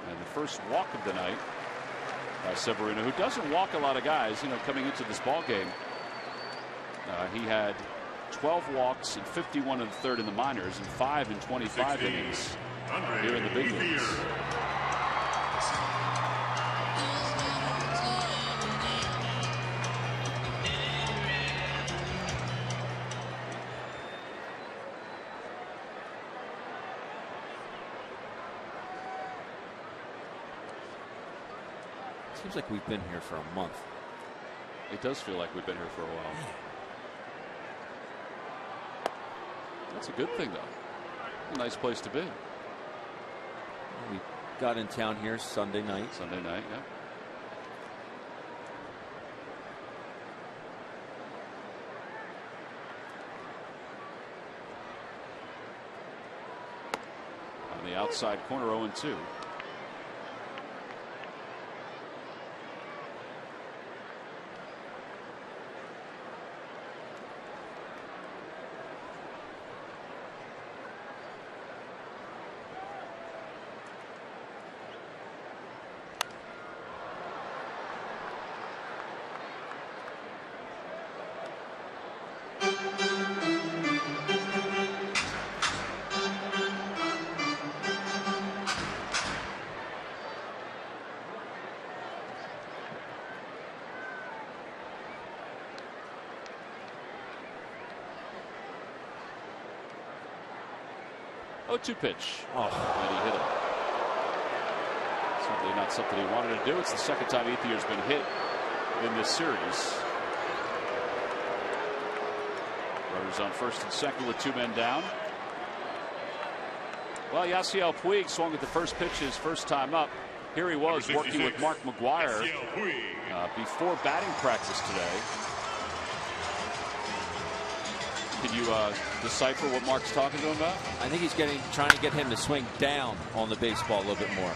And the first walk of the night by Severino, who doesn't walk a lot of guys, you know, coming into this ball game. He had 12 walks and 51 in the third in the minors and 5 in 25 innings here in the big leagues. Seems like we've been here for a month. It does feel like we've been here for a while. That's a good thing, though. A nice place to be. We got in town here Sunday night. Sunday night, yeah. On the outside corner, 0-2. Oh-2 pitch. Oh, and he hit it. Certainly not something he wanted to do. It's the second time Ethier's been hit in this series. Runners on first and second with 2 men down. Well, Yasiel Puig swung at the first pitch his first time up. Here he was working with Mark McGuire before batting practice today. Can you decipher what Mark's talking to him about? I think he's trying to get him to swing down on the baseball a little bit more.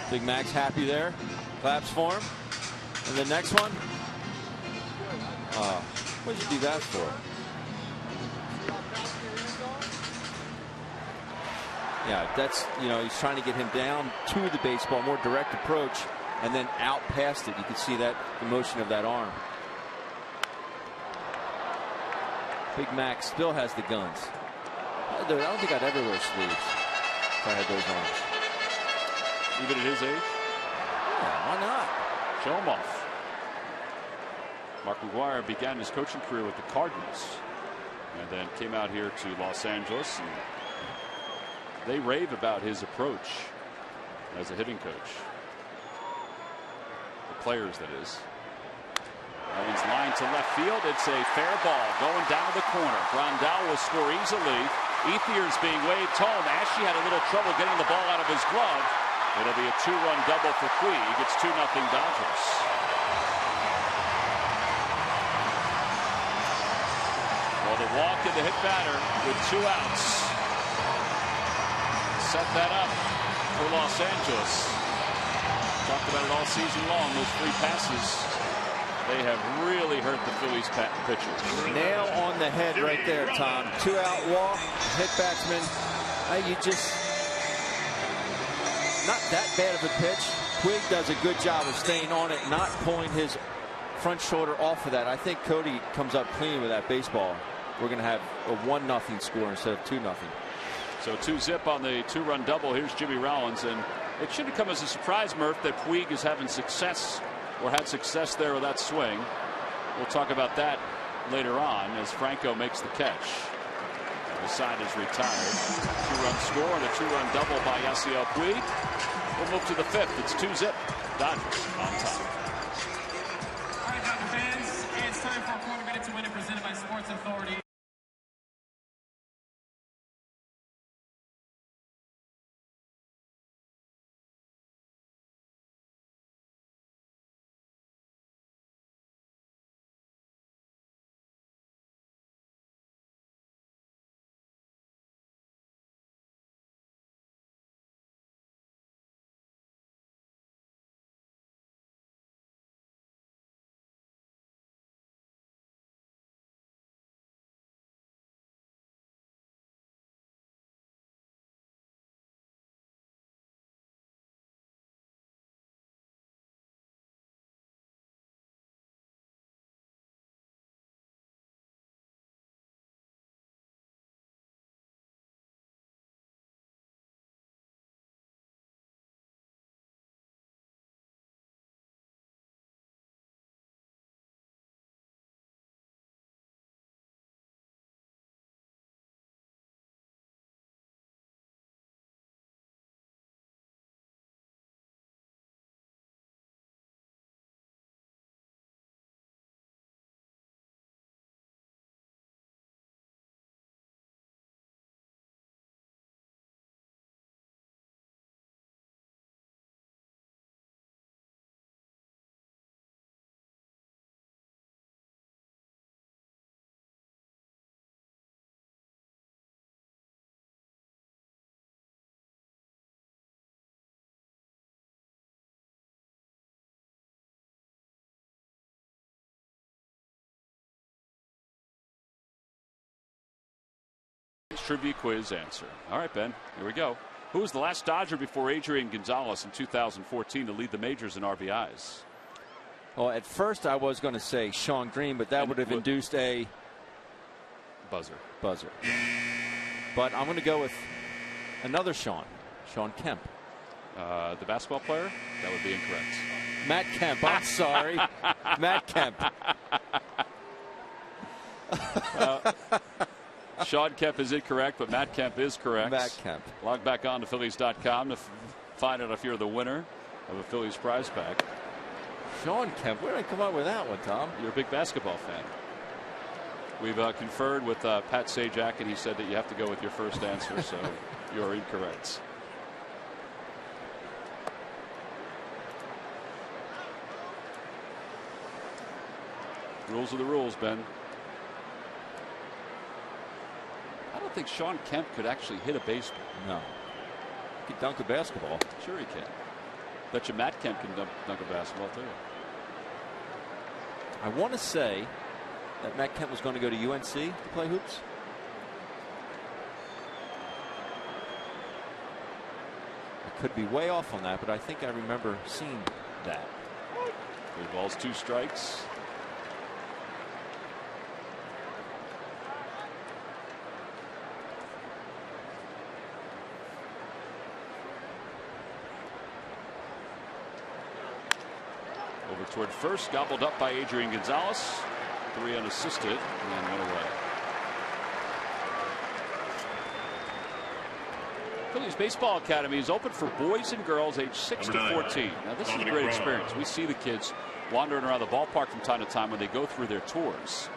Big Mac's happy there. Claps for him. And the next one. What did you do that for? Yeah, that's, he's trying to get him down to the baseball, more direct approach, and then out past it. You can see that, the motion of that arm. Big Mac still has the guns. I don't think I'd ever wear sleeves if I had those arms. Even at his age? Yeah, why not? Show him off. Mark McGwire began his coaching career with the Cardinals and then came out here to Los Angeles, and they rave about his approach as a hitting coach. The players, that is. That one's lined to left field. It's a fair ball going down to the corner. Grandal will score easily. Ethier's being waved home. Ashe had a little trouble getting the ball out of his glove. It'll be a 2-run double for Puig. It's 2-0 Dodgers. Well, the walk and the hit batter with 2 outs set that up for Los Angeles. Talked about it all season long. Those 3 passes, they have really hurt the Phillies pitchers. Nail on the head right there, Tom. 2-out walk, hit batsman. You just, not that bad of a pitch. Puig does a good job of staying on it, not pulling his front shoulder off of that. I think Cody comes up clean with that baseball. We're going to have a 1-0 score instead of 2-0. So 2-zip on the 2-run double. Here's Jimmy Rollins, and it shouldn't come as a surprise, Murph, that Puig is having success, or had success there with that swing. We'll talk about that later on as Franco makes the catch. The side is retired. 2-run score and a 2-run double by Yasiel Puig. We'll move to the 5th. It's 2-zip. Dodgers on top. All right, Dodger fans, it's time for a quarter minute to win it, presented by Sports Authority. Trivia quiz answer. All right, Ben, here we go. Who was the last Dodger before Adrian Gonzalez in 2014 to lead the majors in RBIs? Well, at first I was going to say Sean Green, but that would have induced a buzzer. But I'm going to go with another Sean Kemp. The basketball player? That would be incorrect. Matt Kemp. I'm sorry. Matt Kemp. Sean Kemp is incorrect, but Matt Kemp is correct. Matt Kemp. Log back on to Phillies.com to find out if you're the winner of a Phillies prize pack. Sean Kemp. Where did I come up with that one, Tom? You're a big basketball fan. We've conferred with Pat Sajak, and he said that you have to go with your first answer, so you're incorrect. Rules are the rules, Ben. I don't think Sean Kemp could actually hit a baseball. No. He could dunk a basketball. Sure he can. Bet you Matt Kemp can dunk a basketball too. I want to say that Matt Kemp was going to go to UNC to play hoops? I could be way off on that, but I think I remember seeing that. 3 balls, 2 strikes. Over toward first, gobbled up by Adrian Gonzalez. 3 unassisted, and 1 away. Phillies Baseball Academy is open for boys and girls aged 6 to 14. Now, this is a great experience. We see the kids wandering around the ballpark from time to time when they go through their tours.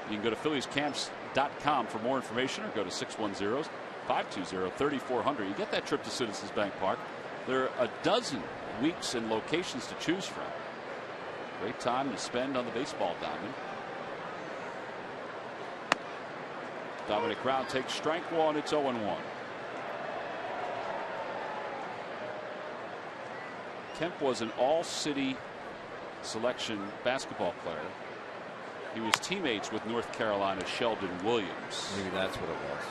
You can go to PhilliesCamps.com for more information, or go to 610-520-3400. You get that trip to Citizens Bank Park. There are a dozen weeks and locations to choose from. Great time to spend on the baseball diamond. Dominic Brown takes strike 1. It's 0-1. Kemp was an all-city selection basketball player. He was teammates with North Carolina's Sheldon Williams. Maybe that's what it was.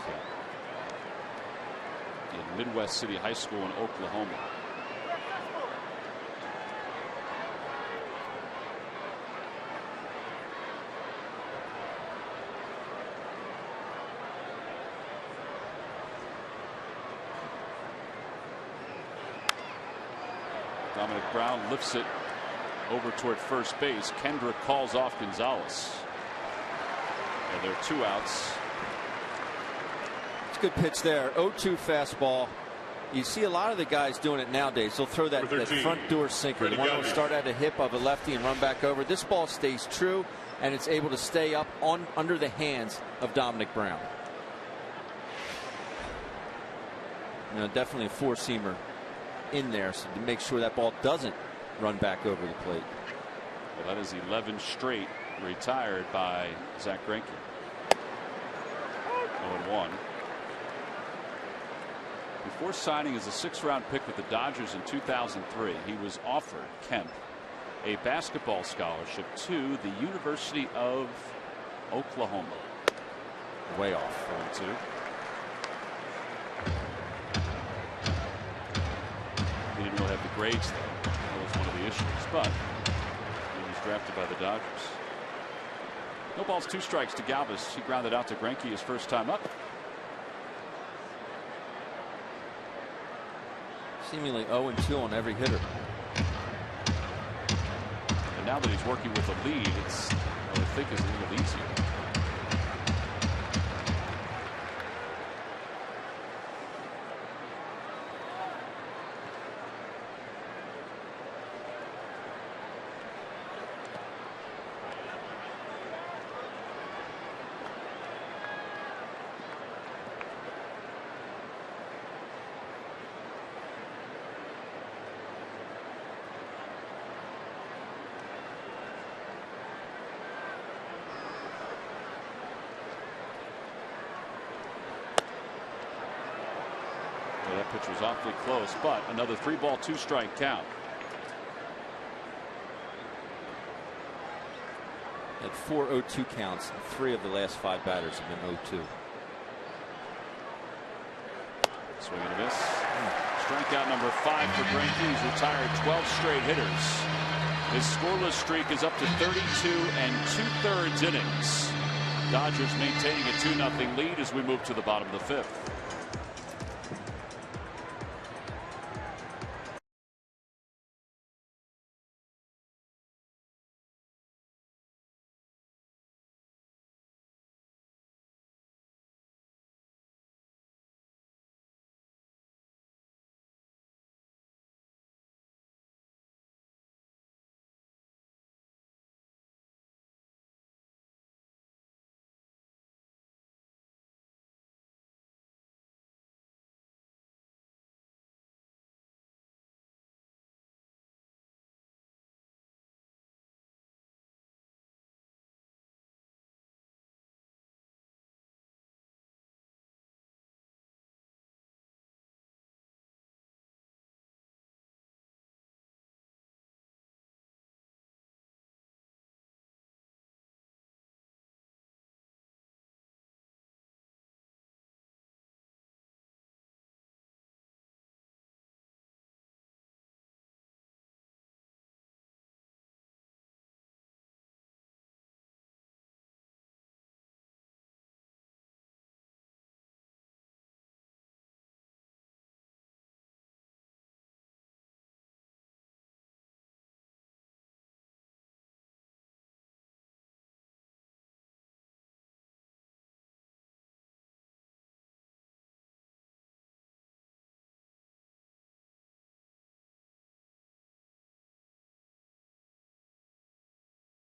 Yeah. In Midwest City High School in Oklahoma. Dominic Brown lifts it over toward first base. Kendrick calls off Gonzalez. And there are 2 outs. It's a good pitch there. 0-2 fastball. You see a lot of the guys doing it nowadays. They'll throw that front door sinker. The one that will start at a hip of a lefty and run back over. This ball stays true, and it's able to stay up under the hands of Dominic Brown. You know, definitely a 4-seamer in there, so to make sure that ball doesn't run back over the plate. Well, that is 11 straight retired by Zach Greinke. 0-1. Before signing as a 6th-round pick with the Dodgers in 2003, he was offered, Kemp, a basketball scholarship to the University of Oklahoma. Way off. 0-2. He didn't really have the grades, though. That was one of the issues. But he was drafted by the Dodgers. No balls, 2 strikes to Galvis. He grounded out to Greinke his first time up. Seemingly 0-2 on every hitter. And now that he's working with a lead, it's, I would think, is a little easier. That pitch was awfully close, but another 3-ball, 2-strike count. At 4 0-2 counts, 3 of the last 5 batters have been 0-2. Swing and a miss. Strikeout number 5 for Greinke. He's retired 12 straight hitters. His scoreless streak is up to 32 2/3 innings. Dodgers maintaining a 2-0 lead as we move to the bottom of the 5th.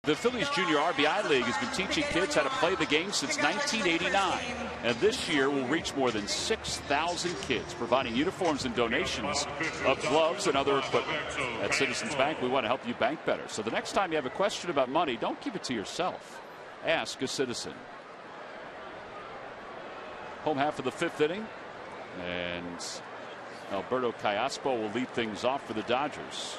The Phillies Junior RBI League has been teaching kids how to play the game since 1989. And this year will reach more than 6,000 kids, providing uniforms and donations of gloves and other equipment. At Citizens Bank, we want to help you bank better. So the next time you have a question about money, don't keep it to yourself. Ask a citizen. Home half of the 5th inning. And Alberto Callaspo will lead things off for the Dodgers.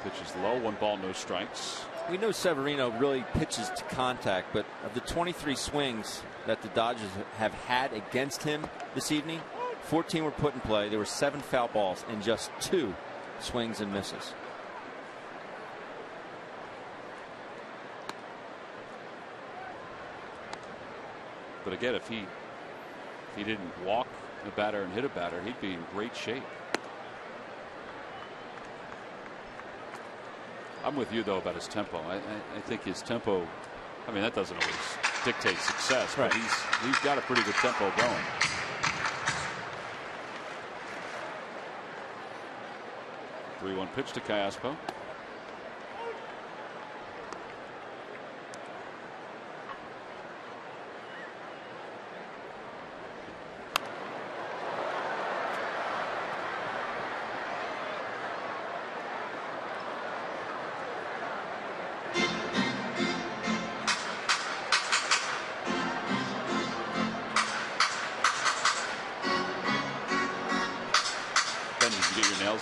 Pitch is low, 1 ball, no strikes. We know Severino really pitches to contact, but of the 23 swings that the Dodgers have had against him this evening, 14 were put in play. There were 7 foul balls and just 2 swings and misses. But again, if he didn't walk a batter and hit a batter, he'd be in great shape. I'm with you, though, about his tempo. I think his tempo, I mean, that doesn't always dictate success, right, but he's got a pretty good tempo going. The 3-1 pitch to Callaspo.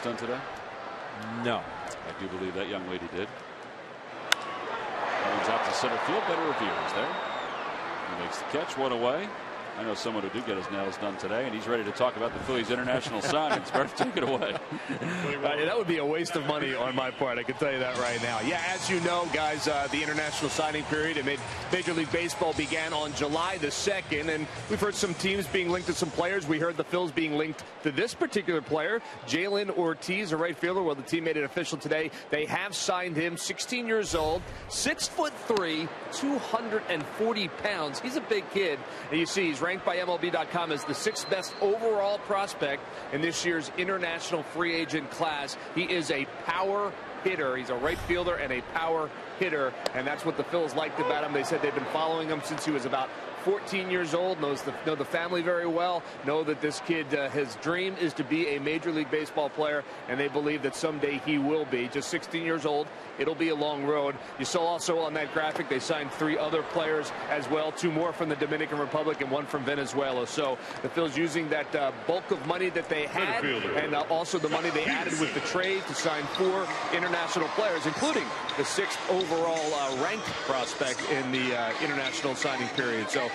Done today? No. I do believe that young lady did. Comes out to center field. Better review is there. He makes the catch, 1 away. I know someone who did get his nails done today, and he's ready to talk about the Phillies international signings. Murph, take it away. That would be a waste of money on my part. I can tell you that right now. Yeah, as you know, guys, the international signing period in Major League Baseball began on July the 2nd, and we've heard some teams being linked to some players. We heard the Phils being linked to this particular player, Jalen Ortiz, a right fielder. Well, the team made it official today. They have signed him, 16 years old, 6'3", 240 pounds. He's a big kid, and you see he's ranked by MLB.com as the 6th best overall prospect in this year's international free agent class. He is a power hitter. He's a right fielder and a power hitter, and that's what the Phils liked about him. They said they've been following him since he was about 14 years old, know the family very well, know that this kid, his dream is to be a Major League Baseball player, and they believe that someday he will be. Just 16 years old. It'll be a long road. You saw also on that graphic they signed 3 other players as well, 2 more from the Dominican Republic and 1 from Venezuela. So the Phils using that bulk of money that they had, and also the money they added with the trade to sign 4 international players, including the 6th overall ranked prospect in the international signing period. So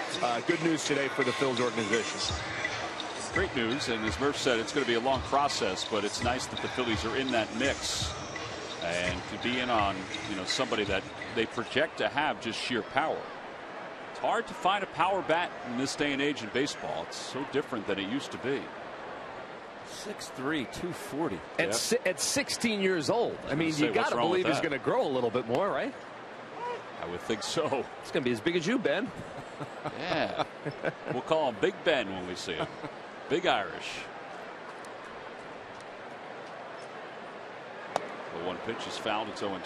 good news today for the Phils organization. Great news, and as Murph said, it's going to be a long process, but it's nice that the Phillies are in that mix and to be in on, somebody that they project to have just sheer power. It's hard to find a power bat in this day and age in baseball. It's so different than it used to be. 6'3", 240. At 16 years old. I mean, you got to believe he's going to grow a little bit more, right? I would think so. It's going to be as big as you, Ben. Yeah. We'll call him Big Ben when we see him. Big Irish. The 1 pitch is fouled. It's 0-2.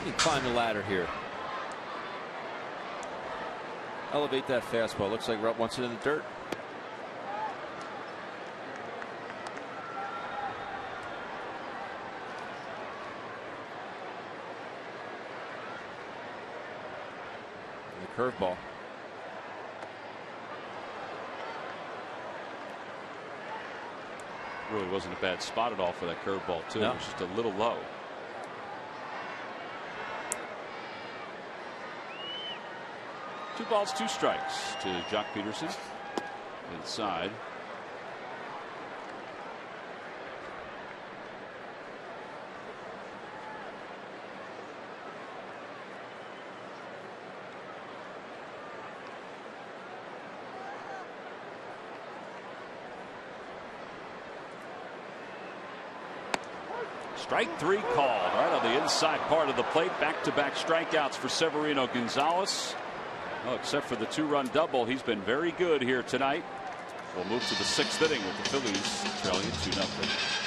He climbed the ladder here. Elevate that fastball. Looks like Rupp wants it in the dirt. Curveball. Really wasn't a bad spot at all for that curveball, too. No. It was just a little low. Two balls, 2 strikes to Jock Peterson. Inside. Strike 3 called right on the inside part of the plate. Back-to-back strikeouts for Severino Gonzalez. Well, except for the 2-run double, he's been very good here tonight. We'll move to the 6th inning with the Phillies trailing 2-0.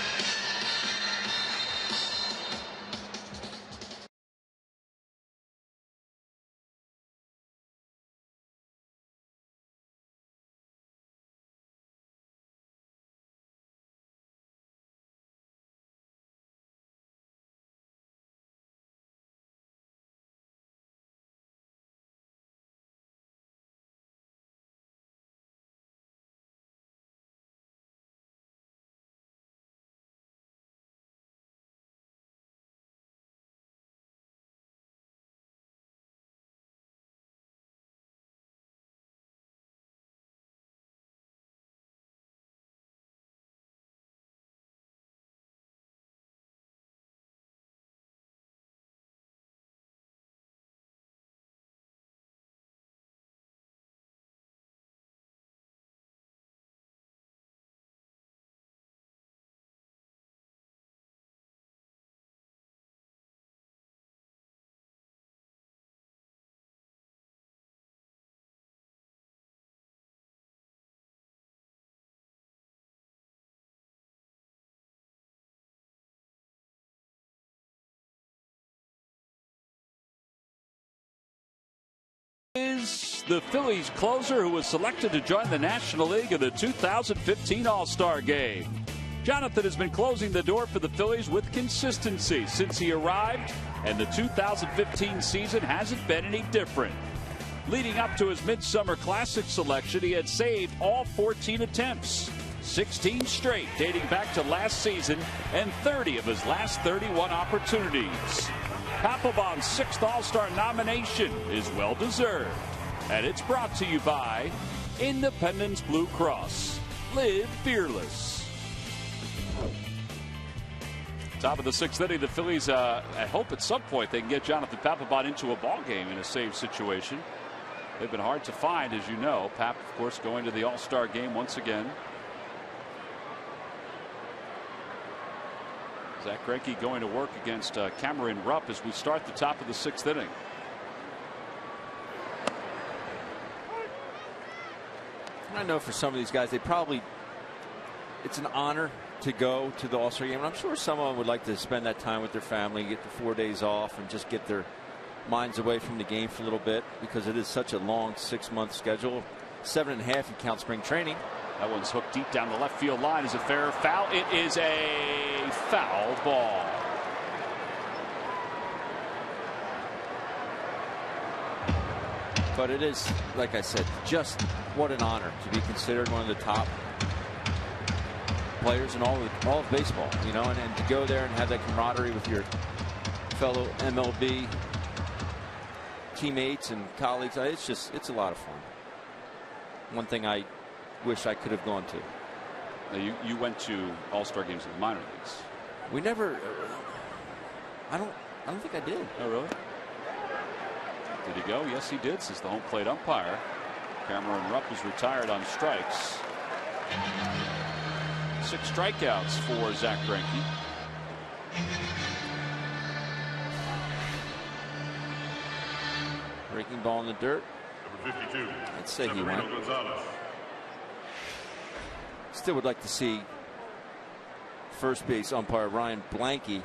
Is the Phillies closer who was selected to join the National League in the 2015 All-Star Game. Jonathan has been closing the door for the Phillies with consistency since he arrived, and the 2015 season hasn't been any different. Leading up to his Midsummer Classic selection, he had saved all 14 attempts, 16 straight dating back to last season, and 30 of his last 31 opportunities. Papelbon's 6th All-Star nomination is well-deserved. And it's brought to you by Independence Blue Cross. Live fearless. Top of the 6th inning, the Phillies, I hope at some point they can get Jonathan Papelbon into a ball game in a save situation. They've been hard to find, as you know. Pap, of course, going to the All-Star game once again. Zach Greinke going to work against Cameron Rupp as we start the top of the 6th inning. I know for some of these guys, it's an honor to go to the All-Star game. And I'm sure some of them would like to spend that time with their family, get the 4 days off, and just get their minds away from the game for a little bit, because it is such a long 6-month schedule. 7.5 you count spring training. That one's hooked deep down the left field line. Is it fair or foul? It is a foul ball. But it is, like I said, just what an honor to be considered one of the top players in all of baseball, you know, and to go there and have that camaraderie with your fellow MLB teammates and colleagues. It's a lot of fun. One thing I wish I could have gone to. Now you went to All-Star games in the minor leagues. We never. I don't think I did. Oh, really? Did he go? Yes, he did, says the home plate umpire. Cameron Rupp is retired on strikes. 6 strikeouts for Zach Greinke. Breaking ball in the dirt. Number 52. I'd say he went. Gonzalez. Still would like to see first base umpire Ryan Blanke. You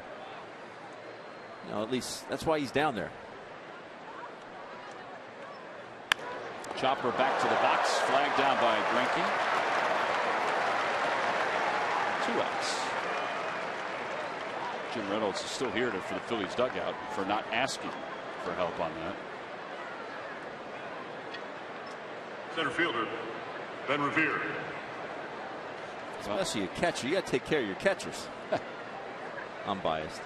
know, at least that's why he's down there. Chopper back to the box, flagged down by Greinke. 2 outs. Jim Reynolds is still here for the Phillies dugout for not asking for help on that. Center fielder, Ben Revere. Especially a catcher. You got to take care of your catchers. I'm biased.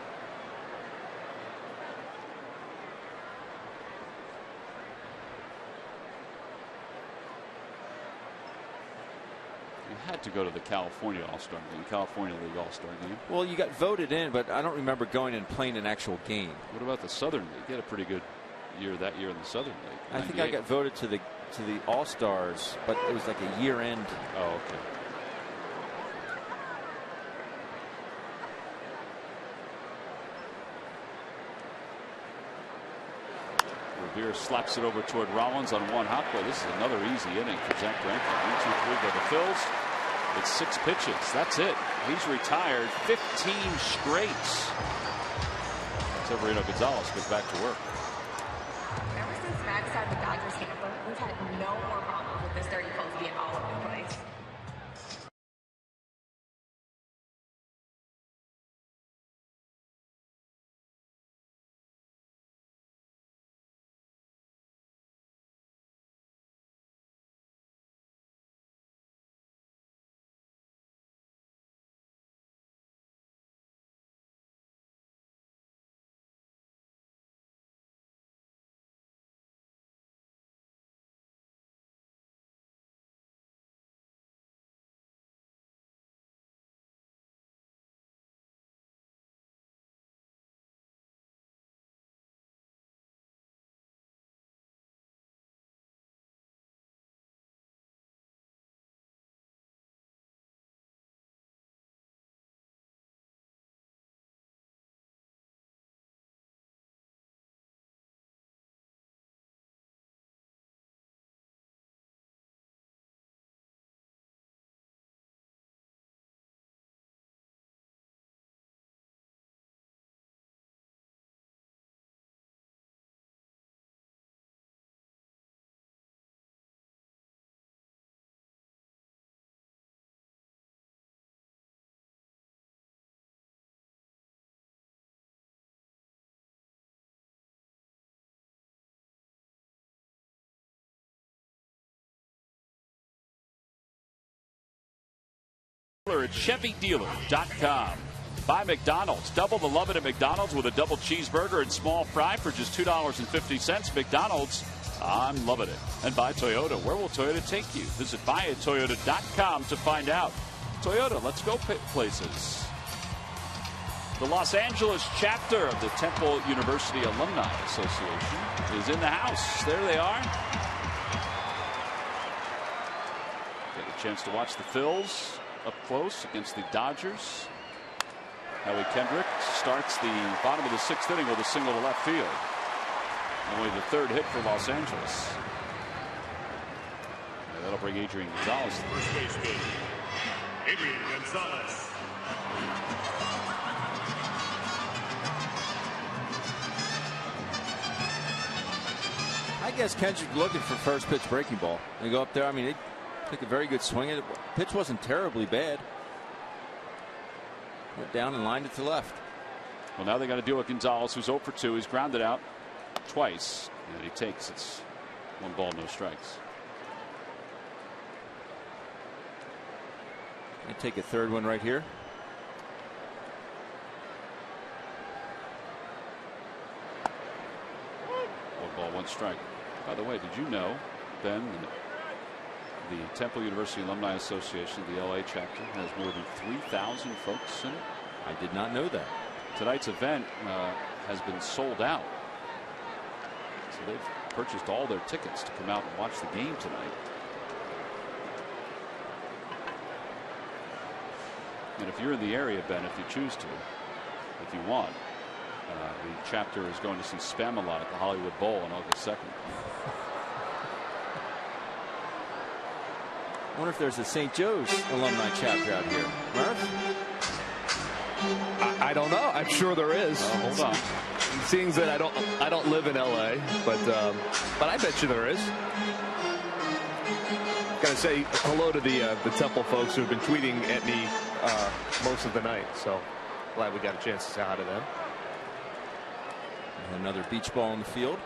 You had to go to the California All-Star game, California League All-Star game. Well, you got voted in, but I don't remember going and playing an actual game. What about the Southern League? You had a pretty good year that year in the Southern League. I think I got voted to the All-Stars, but it was like a year-end. Oh, okay. here slaps it over toward Rollins on one hop play. This is another easy inning for Zach Greinke. 1, 2, 3 go the Phils. It's 6 pitches. That's it. He's retired 15 straights. Severino Gonzalez goes back to work. Ever since Max had the Dodgers camper, we've had no more problems with this dirty cold being all over the place. At ChevyDealer.com. Buy McDonald's. Double the love it at McDonald's with a double cheeseburger and small fry for just $2.50. McDonald's, I'm loving it. And buy Toyota. Where will Toyota take you? Visit buyatoyota.com to find out. Toyota, let's go places. The Los Angeles chapter of the Temple University Alumni Association is in the house. There they are. Get a chance to watch the Phils up close against the Dodgers. Howie Kendrick starts the bottom of the 6th inning with a single to left field. Only the 3rd hit for Los Angeles. And that'll bring Adrian Gonzalez. First baseman, Adrian Gonzalez. I guess Kendrick looking for first pitch breaking ball. They go up there. I mean, took a very good swing. The pitch wasn't terribly bad. Went down and lined it to left. Well, now they got to deal with Gonzalez, who's 0 for 2. He's grounded out twice, and he takes it's 1 ball, no strikes. They take a 3rd one right here. One ball, 1 strike. By the way, did you know, Ben, the Temple University Alumni Association, the LA chapter, has more than 3,000 folks in it? I did not know that. Tonight's event has been sold out. So they've purchased all their tickets to come out and watch the game tonight. And if you're in the area, Ben, if you choose to, if you want, the chapter is going to see Spamalot at the Hollywood Bowl on August 2nd. I wonder if there's a St. Joe's alumni chapter out here. Murph? I don't know. I'm sure there is. Hold on. Seeing that I don't live in LA, but I bet you there is. Got to say hello to the Temple folks who have been tweeting at me most of the night. So glad we got a chance to say hi to them. And another beach ball in the field.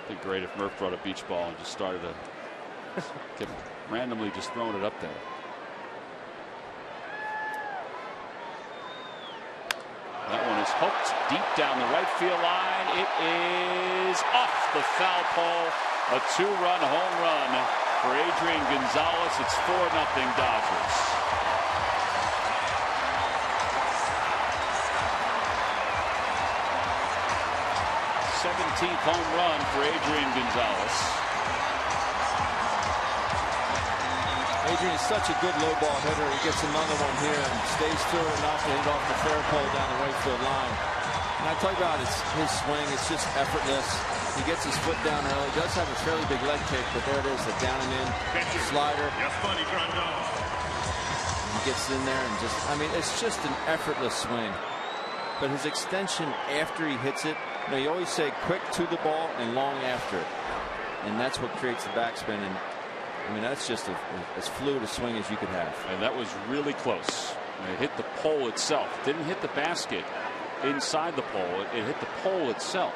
It'd be great if Murph brought a beach ball and just started to kept randomly just throwing it up there. That one is hooked deep down the right field line. It is off the foul pole. A 2-run home run for Adrian Gonzalez. It's 4-0 Dodgers. 17th home run for Adrian Gonzalez. Adrian is such a good low ball hitter. He gets another one here and stays through enough to hit off the fair pole down the right field line. And I talk about his swing. It's just effortless. He gets his foot down early. He does have a fairly big leg kick, but there it is, the down and in slider. He gets in there and just, I mean, it's just an effortless swing. But his extension after he hits it, you always say quick to the ball and long after it. And that's what creates the backspin. And I mean, that's just as fluid a swing as you could have. And that was really close. It hit the pole itself. Didn't hit the basket inside the pole. It hit the pole itself.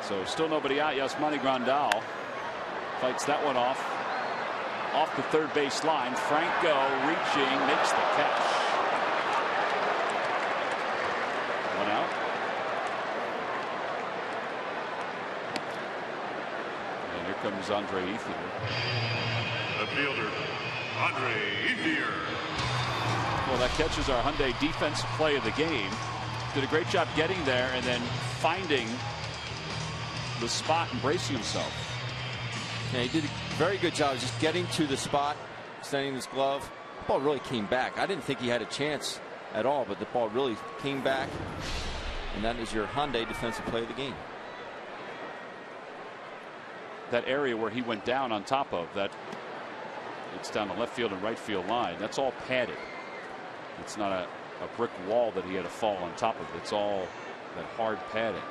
So still nobody out. Yasmani Grandal fights that one off the third base line. Franco reaching, makes the catch. One out. And here comes Andre Ethier. The fielder, Andre Ethier. Well, that catches our Hyundai defensive play of the game. Did a great job getting there and then finding the spot and bracing himself. Yeah, he did a very good job just getting to the spot, extending his glove. The ball really came back. I didn't think he had a chance at all, but the ball really came back. And that is your Hyundai defensive play of the game. That area where he went down on top of that, it's down the left field and right field line. That's all padded. It's not a brick wall that he had to fall on top of. It's all that hard padding.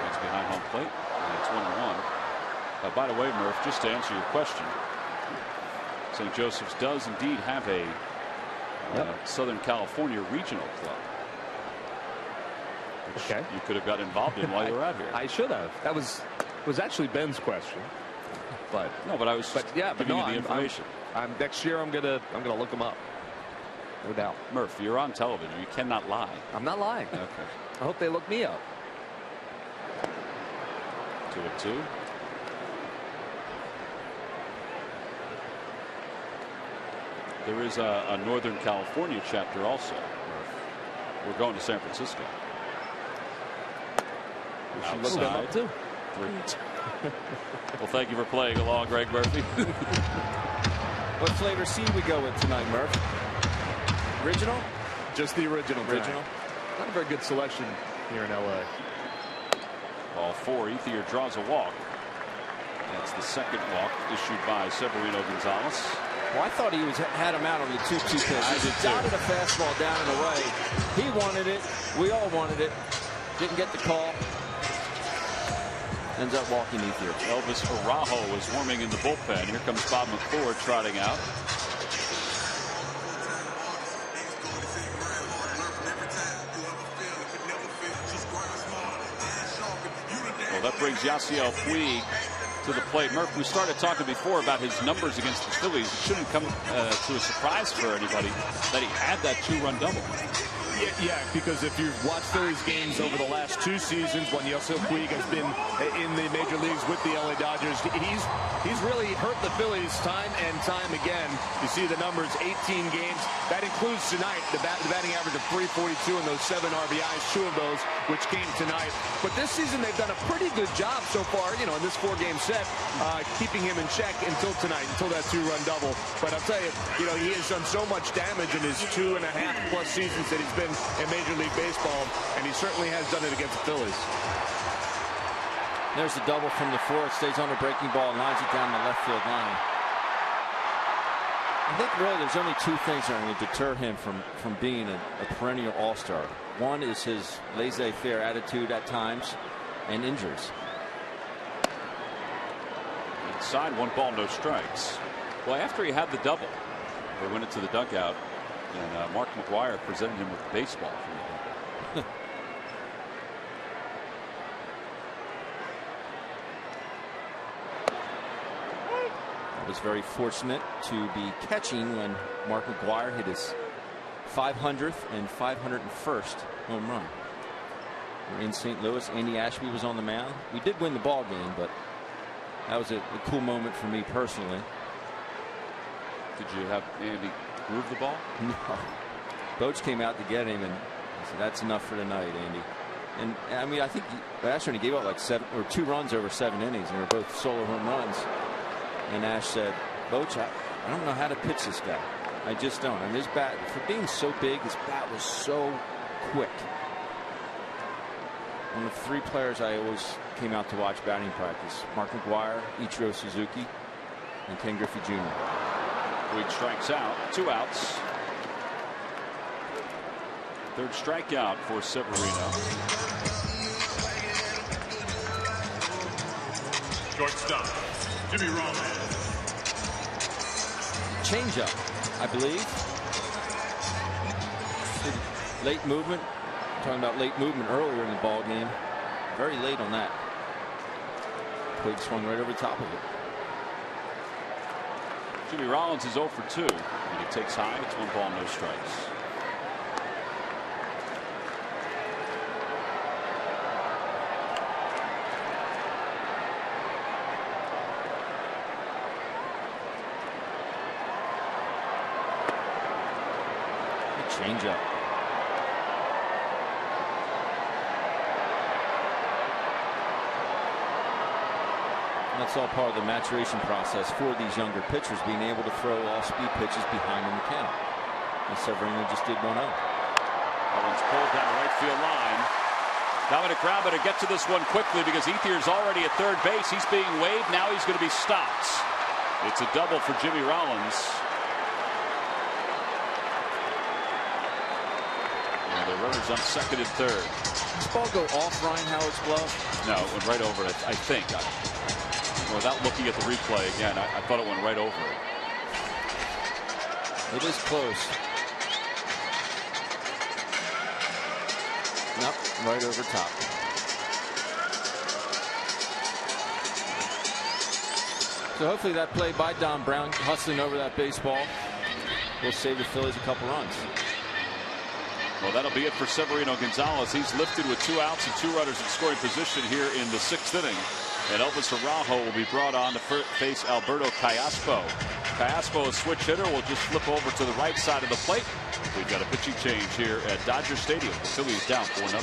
It's behind home plate, and it's 1-1. By the way, Murph, just to answer your question, St. Joseph's does indeed have a Southern California regional club. Which you could have got involved in while you were out here. I should have. That was actually Ben's question. But no, but I was giving you the information. Next year I'm gonna look them up. No doubt. Murph, you're on television. You cannot lie. I'm not lying. Okay. I hope they look me up. 2-2. There is a Northern California chapter also. We're going to San Francisco. We should look them up too. Well, thank you for playing along, Greg Murphy. What flavor seed we go with tonight, Murph? Original? Just the original. Not a very good selection here in LA. Ball 4. Ethier draws a walk. That's the second walk issued by Severino Gonzalez. Well, I thought he had him out on the 2-2 pitch. He dotted a fastball down and away. He wanted it. We all wanted it. Didn't get the call. Ends up walking Ethier. Elvis Araujo was warming in the bullpen. Here comes Bob McClure trotting out. Well, that brings Yasiel Puig to the plate. Murph, we started talking before about his numbers against the Phillies. It shouldn't come to a surprise for anybody that he had that 2-run double. Yeah, because if you've watched Phillies games over the last 2 seasons when Yasiel Puig has been in the major leagues with the LA Dodgers, he's really hurt the Phillies time and time again. You see the numbers, 18 games. That includes tonight, the batting average of 342 and those 7 RBIs, 2 of those which came tonight. But this season they've done a pretty good job so far, in this 4-game set, keeping him in check until tonight, until that 2-run double. But I'll tell you, he has done so much damage in his 2.5+ seasons that he's been in Major League Baseball, and he certainly has done it against the Phillies. There's the double from the 4th. Stays on a breaking ball and lines it down the left field line. I think really there's only 2 things that are going to deter him from being a perennial all-star. One is his laissez-faire attitude at times and injuries. Inside, 1 ball, no strikes. Well, after he had the double, they went into the dugout, and Mark McGwire presented him with the baseball from the dugout. I was very fortunate to be catching when Mark McGwire hit his 500th and 501st home run. We're in St. Louis. Andy Ashby was on the mound. We did win the ball game, but that was a cool moment for me personally. Did you have Andy groove the ball? No. Boach came out to get him, and I said, "That's enough for tonight, Andy." And I mean, I think last year he gave up like 2 runs over 7 innings, and they were both solo home runs. And Ash said, "Boach, I don't know how to pitch this guy. I just don't. And his bat, for being so big, his bat was so quick. One of 3 players I always came out to watch batting practice: Mark McGwire, Ichiro Suzuki, and Ken Griffey Jr. Boyd strikes out. 2 outs. 3rd strikeout for Severino. Shortstop, Jimmy Rollins. Changeup, I believe. Late movement. Talking about late movement earlier in the ball game. Very late on that. Puig swung right over the top of it. Jimmy Rollins is 0 for 2. And he takes high. It's 1 ball, no strikes. Changeup. That's all part of the maturation process for these younger pitchers, being able to throw off-speed pitches behind in the count. And Severino just did 1-0. That one's pulled down the right field line. Dominic Brown better get to this one quickly because Ethier's already at 3rd base. He's being waved. Now he's going to be stopped. It's a double for Jimmy Rollins. And the runners on 2nd and 3rd. Did this ball go off Ryan Howard's glove? No, it went right over it, I think. Without looking at the replay again, I thought it went right over it. It is close. Nope, right over top. So hopefully that play by Dom Brown, hustling over that baseball, will save the Phillies a couple runs. Well, that'll be it for Severino Gonzalez. He's lifted with 2 outs and 2 runners in scoring position here in the 6th inning. And Elvis Araujo will be brought on to face Alberto Callaspo. Callaspo, a switch hitter, will just flip over to the right side of the plate. We've got a pitching change here at Dodger Stadium. The Phillies down 4-0.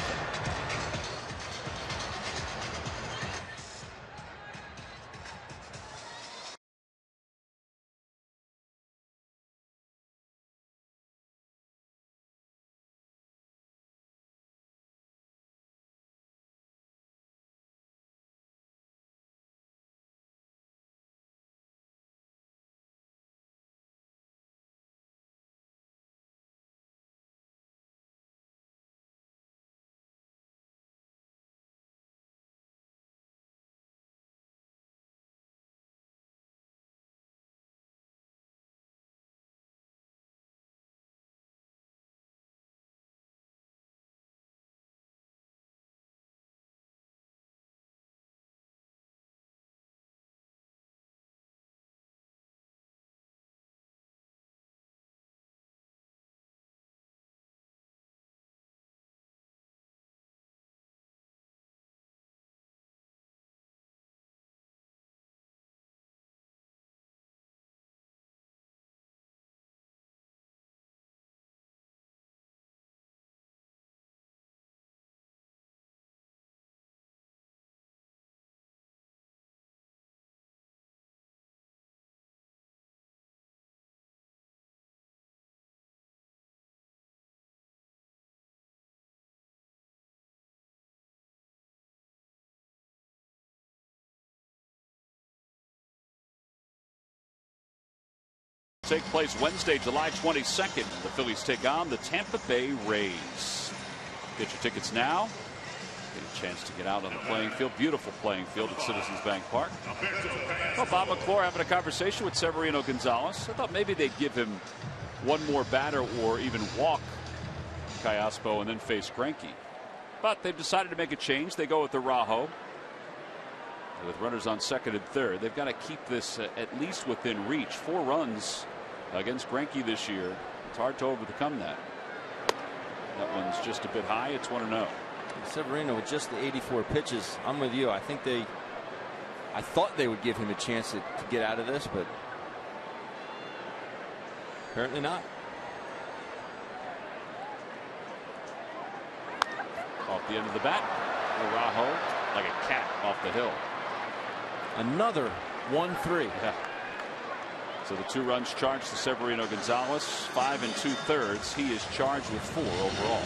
Take place Wednesday, July 22nd. The Phillies take on the Tampa Bay Rays. Get your tickets now. Get a chance to get out on the playing field. Beautiful playing field at Citizens Bank Park. Well, Bob McClure having a conversation with Severino Gonzalez. I thought maybe they'd give him one more batter or even walk Callaspo and then face Greinke. But they've decided to make a change. They go with Araujo. With runners on 2nd and 3rd, they've got to keep this at least within reach. 4 runs against Greinke this year. It's hard to overcome that. That one's just a bit high. It's 1-0. Severino with just the 84 pitches. I'm with you. I thought they would give him a chance to get out of this, but apparently not. Off the end of the bat, Araujo like a cat off the hill. Another 1-3. Yeah. So the 2 runs charged to Severino Gonzalez, 5 2/3. He is charged with 4 overall.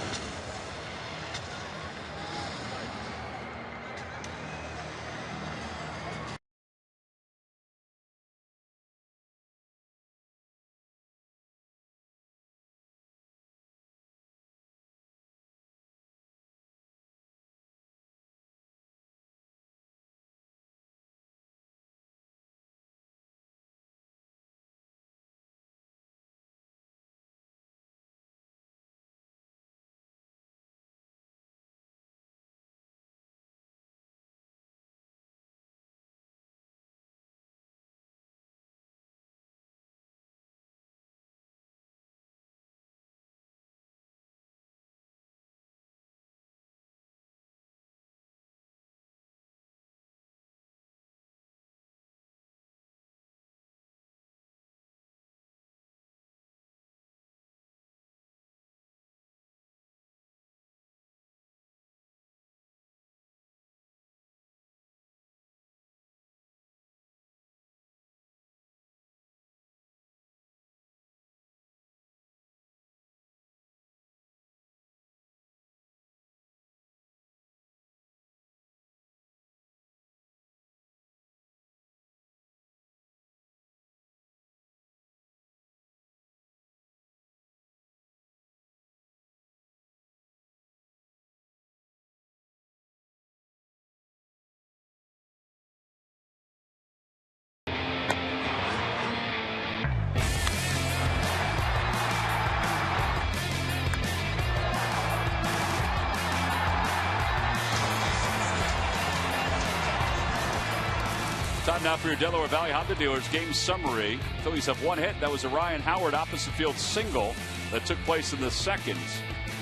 Time now for your Delaware Valley Honda Dealers game summary. Phillies have 1 hit. That was a Ryan Howard opposite field single that took place in the second.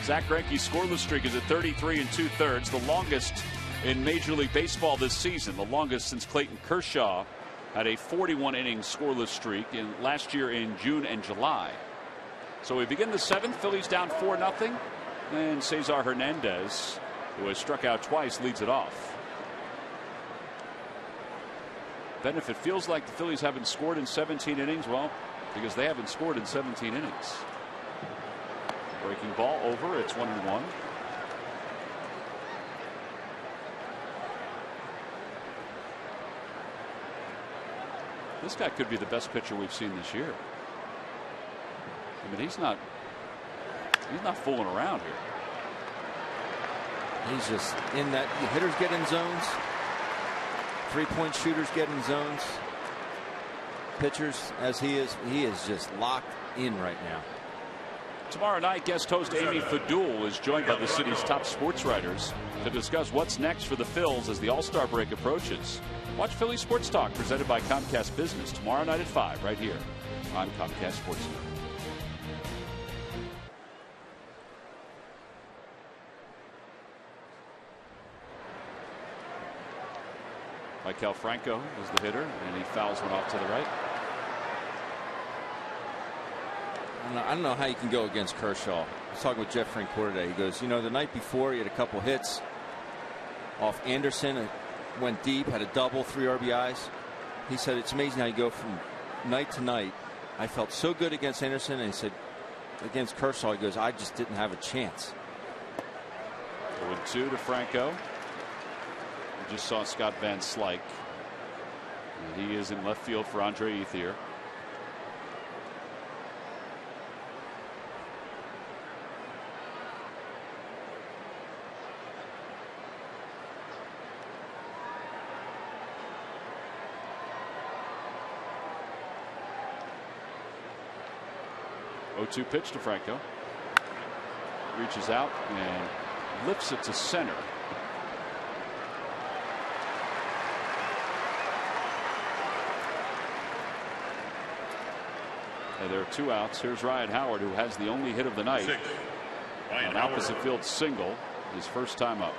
Zach Greinke's scoreless streak is at 33 2/3, the longest in Major League Baseball this season, the longest since Clayton Kershaw had a 41-inning scoreless streak last year in June and July. So we begin the 7th. Phillies down 4-0, and Cesar Hernandez, who has struck out twice, leads it off. Then if it feels like the Phillies haven't scored in 17 innings, well, because they haven't scored in 17 innings. Breaking ball over. It's 1-1. This guy could be the best pitcher we've seen this year. I mean, he's not fooling around here. He's just in that. Hitters get in zones. 3-point shooters get in zones. Pitchers, as he is just locked in right now. Tomorrow night, guest host Amy Fadul is joined by the city's top sports writers to discuss what's next for the Phils as the All-Star break approaches. Watch Philly Sports Talk presented by Comcast Business tomorrow night at 5 right here on Comcast Sports Network. Maikel Franco is the hitter, and he fouls one off to the right. I don't know how you can go against Kershaw. I was talking with Jeff Francoeur today. He goes, the night before he had a couple hits off Anderson. It went deep, had a double, 3 RBIs. He said it's amazing how you go from night to night. I felt so good against Anderson, and he said against Kershaw, he goes, I just didn't have a chance. 0-2 to Franco. We just saw Scott Van Slyke. And he is in left field for Andre Ethier. Oh, 2 pitch to Franco. Reaches out and lifts it to center. And there are 2 outs. Here's Ryan Howard, who has the only hit of the night. An opposite field single, his first time up.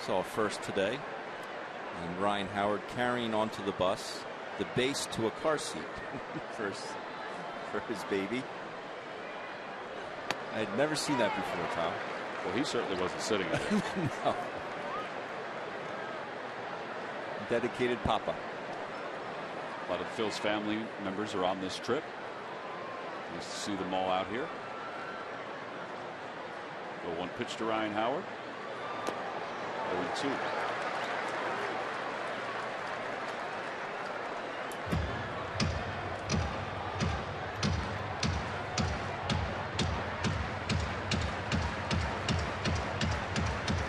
Saw first today, and Ryan Howard carrying onto the bus the base to a car seat for his baby. I had never seen that before, Tom. Well, he certainly wasn't sitting in it. No. Dedicated Papa. A lot of Phil's family members are on this trip. Nice to see them all out here. 0-1 pitch to Ryan Howard. 0-2.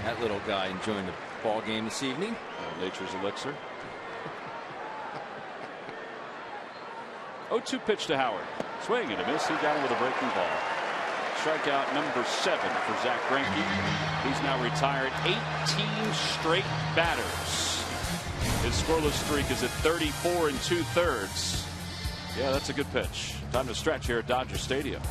That little guy enjoying the ball game this evening. Nature's elixir. 0-2 pitch to Howard. Swing and a miss. He got him with a breaking ball. Strikeout number 7 for Zach Greinke. He's now retired 18 straight batters. His scoreless streak is at 34 2/3. Yeah, that's a good pitch. Time to stretch here at Dodger Stadium.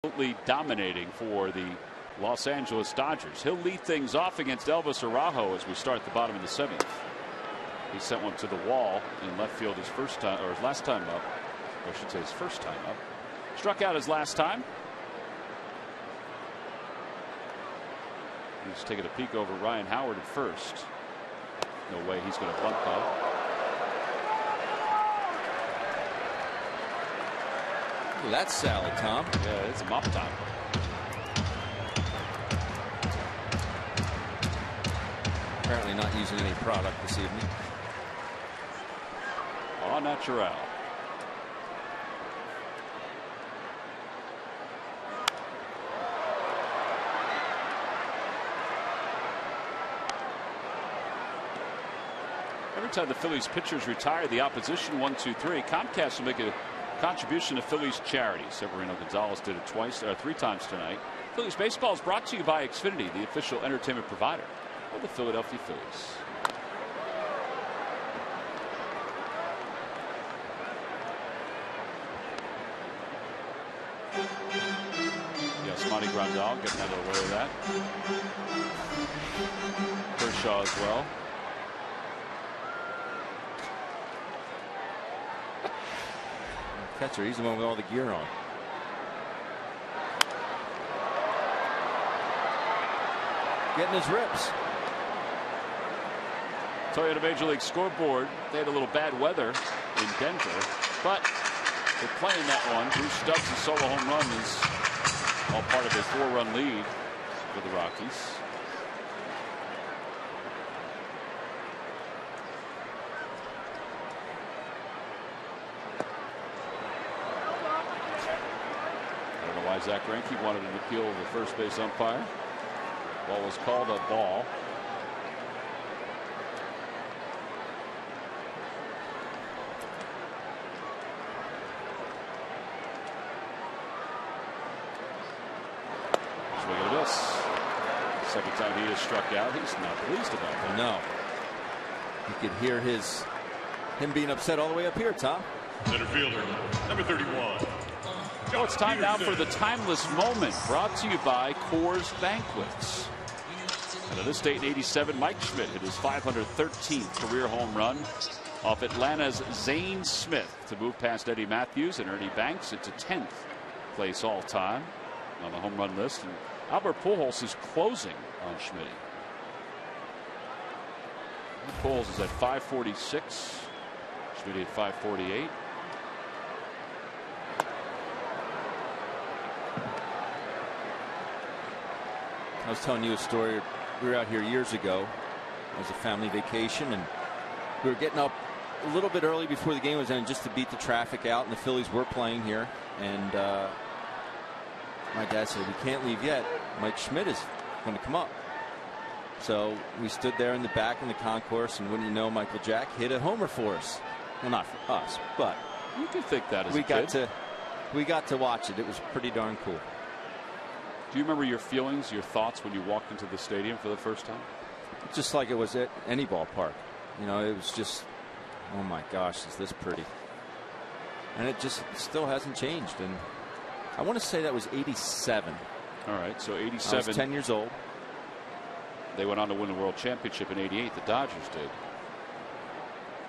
Absolutely dominating for the Los Angeles Dodgers. He'll lead things off against Elvis Araujo as we start the bottom of the 7th. He sent one to the wall in left field his first time, or his last time up. Or I should say his first time up. Struck out his last time. He's taking a peek over Ryan Howard at first. No way he's going to bunt though. That's salad, Tom. Yeah, it's a mop top. Apparently not using any product this evening. Au naturel. Every time the Phillies pitchers retire the opposition 1, 2, 3, Comcast will make a contribution to Phillies charity. Severino Gonzalez did it 3 times tonight. Phillies baseball is brought to you by Xfinity, the official entertainment provider of the Philadelphia Phillies. Yasmani Grandal getting out of the way of that. Kershaw as well. Catcher, he's the one with all the gear on. Getting his rips. Toyota Major League Scoreboard. They had a little bad weather in Denver, but they're playing that one. Bruce Stubbs' solo home run is all part of a 4-run lead for the Rockies. by Zach Greinke. Wanted an appeal of the first base umpire. Ball was called a ball. Swing and a miss. Second time he has struck out. He's not pleased about that. No. You could hear him being upset all the way up here, Tom. Center fielder, number 31. Well, it's time now for the timeless moment, brought to you by Coors Banquets. And on this date in '87, Mike Schmidt hit his 513th career home run off Atlanta's Zane Smith to move past Eddie Matthews and Ernie Banks into 10th place all time on the home run list. And Albert Pujols is closing on Schmidt. Pujols is at 546. Schmidt at 548. I was telling you a story. We were out here years ago. It was a family vacation, and we were getting up a little bit early before the game was ending just to beat the traffic out, and the Phillies were playing here. And my dad said, "We can't leave yet. Mike Schmidt is going to come up." So we stood there in the back in the concourse, and wouldn't you know, Michael Jack hit a homer for us. Well, not for us, but you could think that as we a kid. got to watch it. It was pretty darn cool. Do you remember your feelings, your thoughts when you walked into the stadium for the first time? Just like it was at any ballpark. You know, it was just, oh my gosh, is this pretty? And it just still hasn't changed. And I want to say that was '87. All right, so '87. I was 10 years old. They went on to win the World Championship in '88. The Dodgers did.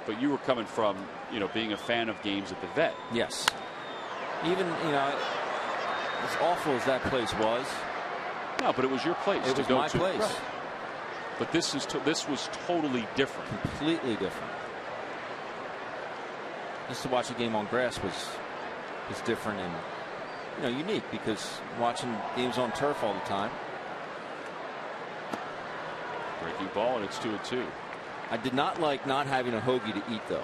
But you were coming from, you know, being a fan of games at the Vet. Yes. Even, you know, as awful as that place was. No, but it was your place. It was to go my to. place. Right. But this was totally different. Completely different. Just to watch a game on grass was different and, you know, unique, because watching games on turf all the time. Breaking ball, and it's 2-2. I did not like not having a hoagie to eat, though.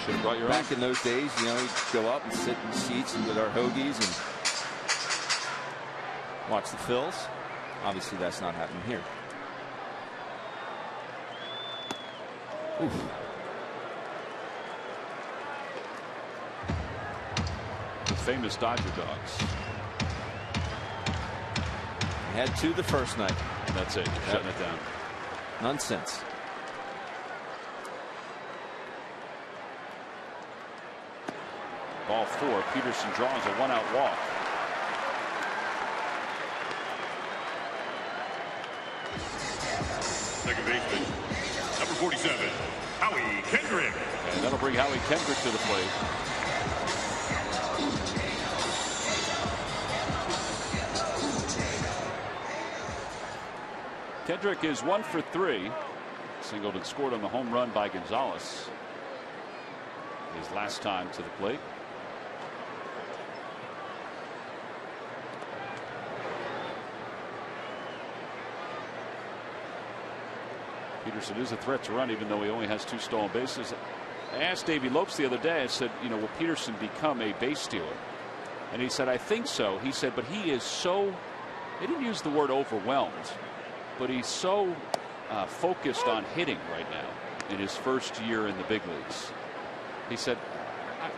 Should have brought your Back own. in those days, you know, we'd go up and sit in the seats and with our hoagies and watch the Phils. Obviously, that's not happening here. Oof. The famous Dodger dogs. We had two the first night. And that's it. Shutting it down. None since. Ball 4. Peterson draws a 1-out walk. Second baseman, number 47, Howie Kendrick. And that'll bring Howie Kendrick to the plate. Kendrick is 1 for 3. Singled and scored on the home run by Gonzalez. His last time to the plate. Peterson is a threat to run, even though he only has 2 stolen bases. I asked Davey Lopes the other day, I said, you know, will Peterson become a base stealer? And he said, I think so. He said, but he is so, he didn't use the word overwhelmed, but he's so focused on hitting right now in his first year in the big leagues. He said,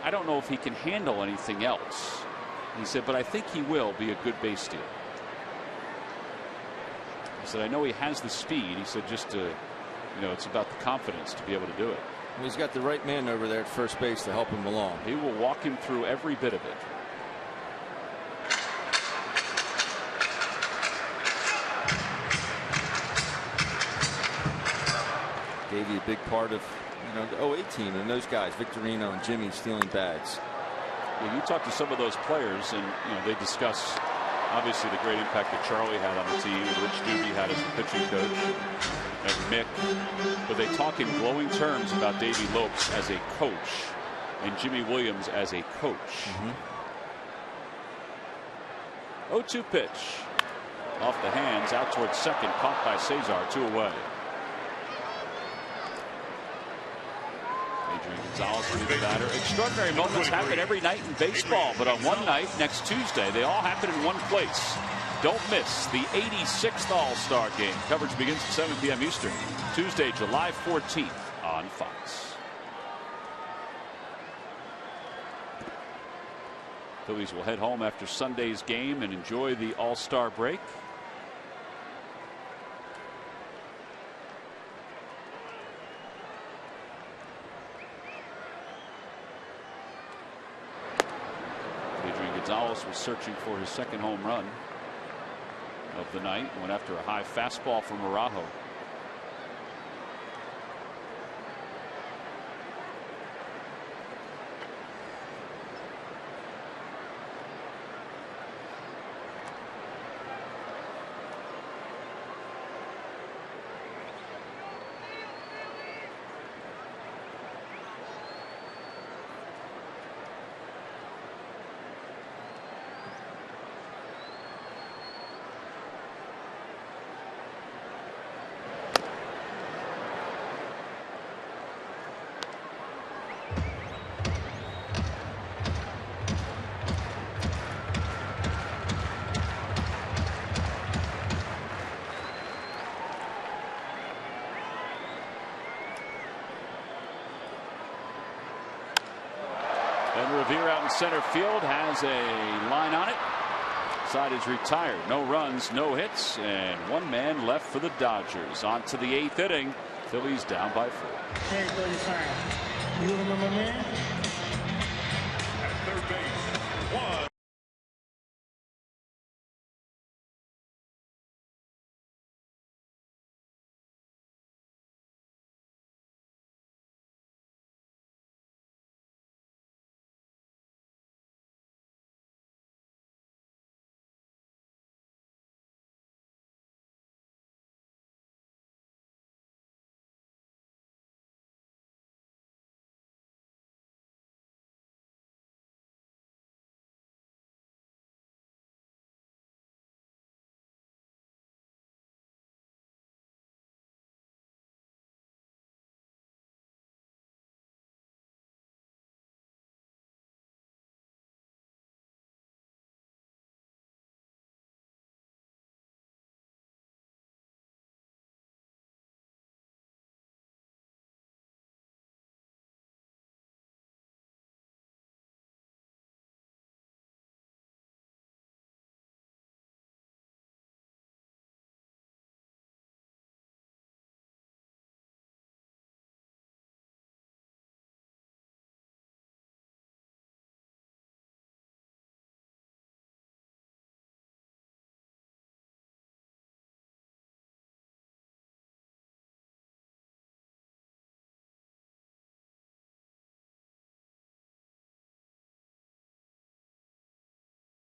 I don't know if he can handle anything else. He said, but I think he will be a good base stealer. He said, I know he has the speed. He said, just to, you know, it's about the confidence to be able to do it. Well, he's got the right man over there at first base to help him along. He will walk him through every bit of it. Gave you a big part of, you know, the '08 team and those guys, Victorino and Jimmy, stealing bags. Yeah, you talk to some of those players, and you know they discuss obviously the great impact that Charlie had on the team, and Rich Doobie had as a pitching coach, and Mick. But they talk in glowing terms about Davey Lopes as a coach and Jimmy Williams as a coach. 0-2 pitch. Off the hands, out towards second, caught by Cesar, 2 away. Adrian Gonzalez will be the batter. Extraordinary moments happen every night in baseball, but on one night next Tuesday, they all happen in one place. Don't miss the 86th All-Star Game. Coverage begins at 7 p.m. Eastern, Tuesday, July 14th on Fox. Phillies will head home after Sunday's game and enjoy the All-Star break. Adrian Gonzalez was searching for his second home run of the night. Went after a high fastball from Araujo. Revere out in center field has a line on it. Side is retired. No runs, no hits, and one man left for the Dodgers. On to the 8th inning. Phillies down by 4. Hey, 35. You remember my man? At third base, one.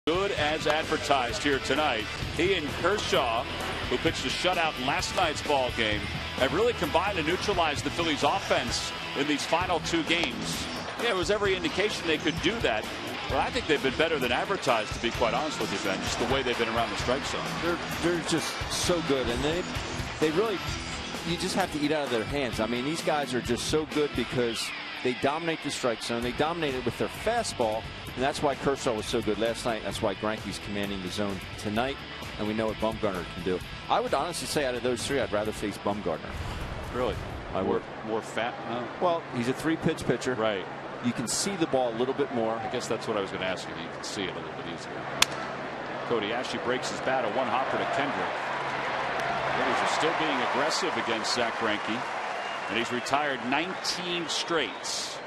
Good as advertised here tonight. He and Kershaw, who pitched a shutout in last night's ball game, have really combined to neutralize the Phillies offense in these final 2 games. Yeah, there was every indication they could do that. Well, I think they've been better than advertised, to be quite honest with you, Ben, just the way they've been around the strike zone. They're just so good, and they really, you just have to eat out of their hands. I mean, these guys are just so good because they dominate the strike zone. They dominate it with their fastball. And that's why Kershaw was so good last night. That's why Greinke's commanding the zone tonight. And we know what Bumgarner can do. I would honestly say out of those 3, I'd rather face Bumgarner. Really? I would. More fat? No? Well, he's a 3-pitch pitcher. Right. You can see the ball a little bit more. I guess that's what I was going to ask you. You can see it a little bit easier. Cody Ashley breaks his bat, a 1-hopper to Kendrick. Phillies are still being aggressive against Zach Greinke. And he's retired 19 straights.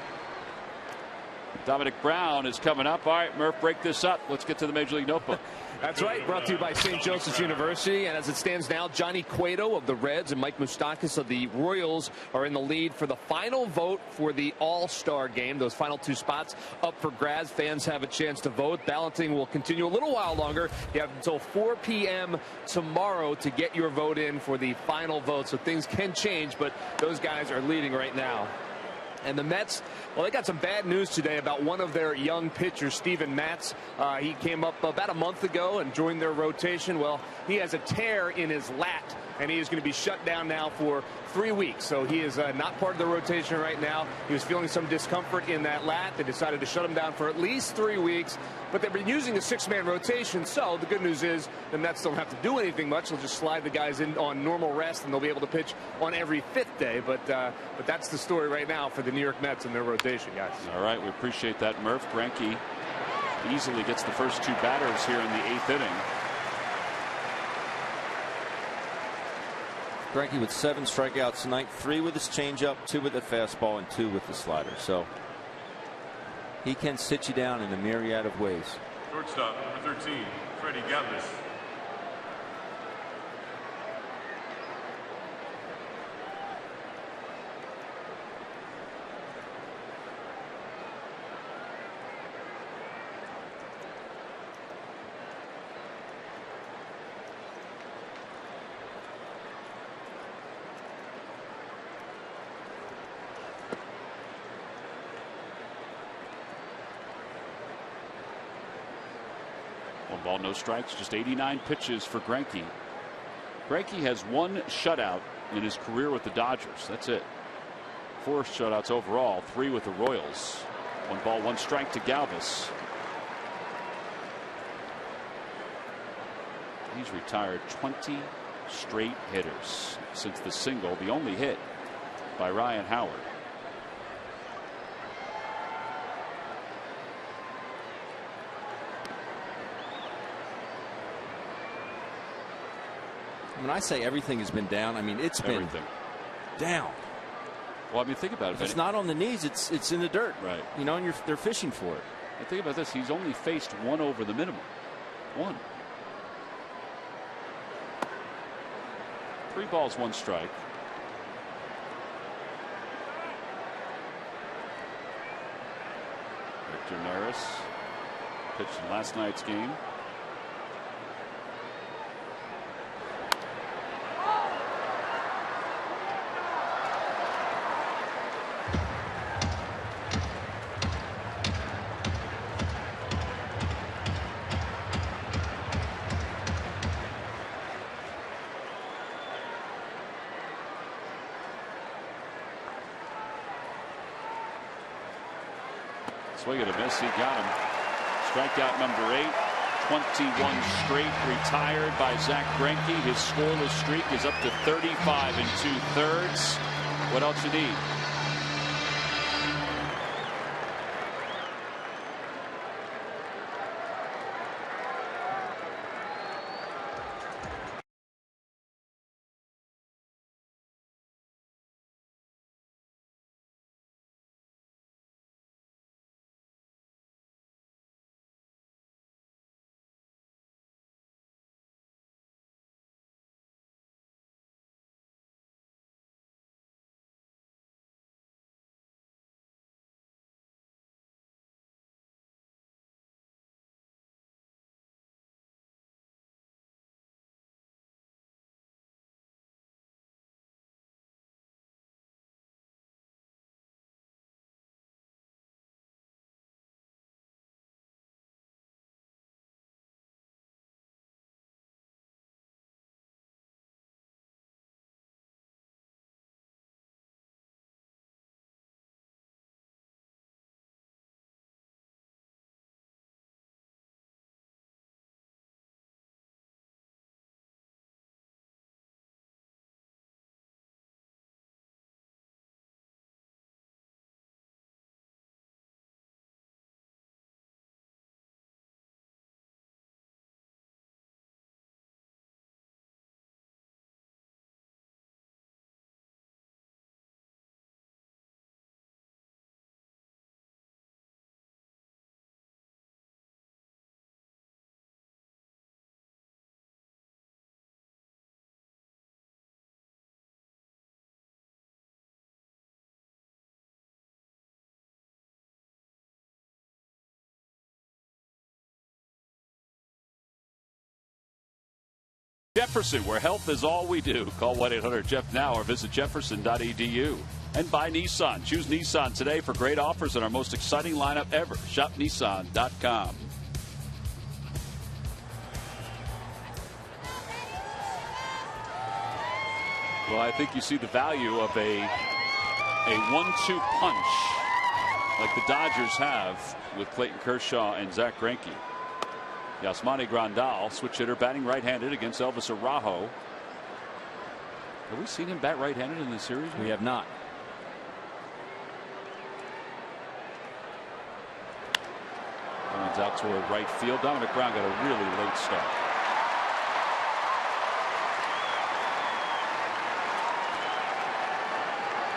Dominic Brown is coming up. All right, Murph, break this up. Let's get to the Major League Notebook. That's right. Brought to you by St. Joseph's University. And as it stands now, Johnny Cueto of the Reds and Mike Moustakas of the Royals are in the lead for the final vote for the All-Star game. Those final 2 spots up for grabs. Fans have a chance to vote. Balloting will continue a little while longer. You have until 4 p.m. tomorrow to get your vote in for the final vote. So things can change, but those guys are leading right now. And the Mets, well, they got some bad news today about one of their young pitchers, Steven Matz. He came up about a month ago and joined their rotation. Well, he has a tear in his lat. and he is going to be shut down now for 3 weeks. So he is not part of the rotation right now. He was feeling some discomfort in that lat. They decided to shut him down for at least 3 weeks. But they've been using a 6-man rotation, so the good news is the Mets don't have to do anything much. They'll just slide the guys in on normal rest, and they'll be able to pitch on every 5th day. But that's the story right now for the New York Mets and their rotation, guys. All right, we appreciate that, Murph. Greinke easily gets the first 2 batters here in the 8th inning. Greinke with 7 strikeouts tonight, 3 with his changeup, 2 with the fastball, and 2 with the slider. So he can sit you down in a myriad of ways. Shortstop, number 13, Freddie Galvis. Ball, no strikes, just 89 pitches for Greinke. Greinke has 1 shutout in his career with the Dodgers. That's it. 4 shutouts overall, 3 with the Royals. 1 ball, 1 strike to Galvis. He's retired 20 straight hitters since the single, the only hit by Ryan Howard. When I say everything has been down, I mean it's been down. Well, I mean, think about it. If it's not on the knees, it's in the dirt. Right. You know, and they're fishing for it. And think about this. He's only faced 1 over the minimum. 1. 3 balls, 1 strike. Victor Neris pitched in last night's game. Swing and a miss. He got him. Strikeout number 8. 21 straight retired by Zach Greinke. His scoreless streak is up to 35 2/3. What else you need? Jefferson, where health is all we do. Call 1-800-JEFF now or visit jefferson.edu. And buy Nissan. Choose Nissan today for great offers and our most exciting lineup ever. Shop Nissan.com. Well, I think you see the value of a 1-2 punch like the Dodgers have with Clayton Kershaw and Zach Greinke. Yasmani Grandal, switch hitter, batting right-handed against Elvis Araujo. Have we seen him bat right-handed in this series? We have not. Runs out toward right field. Dominic Brown got a really late start.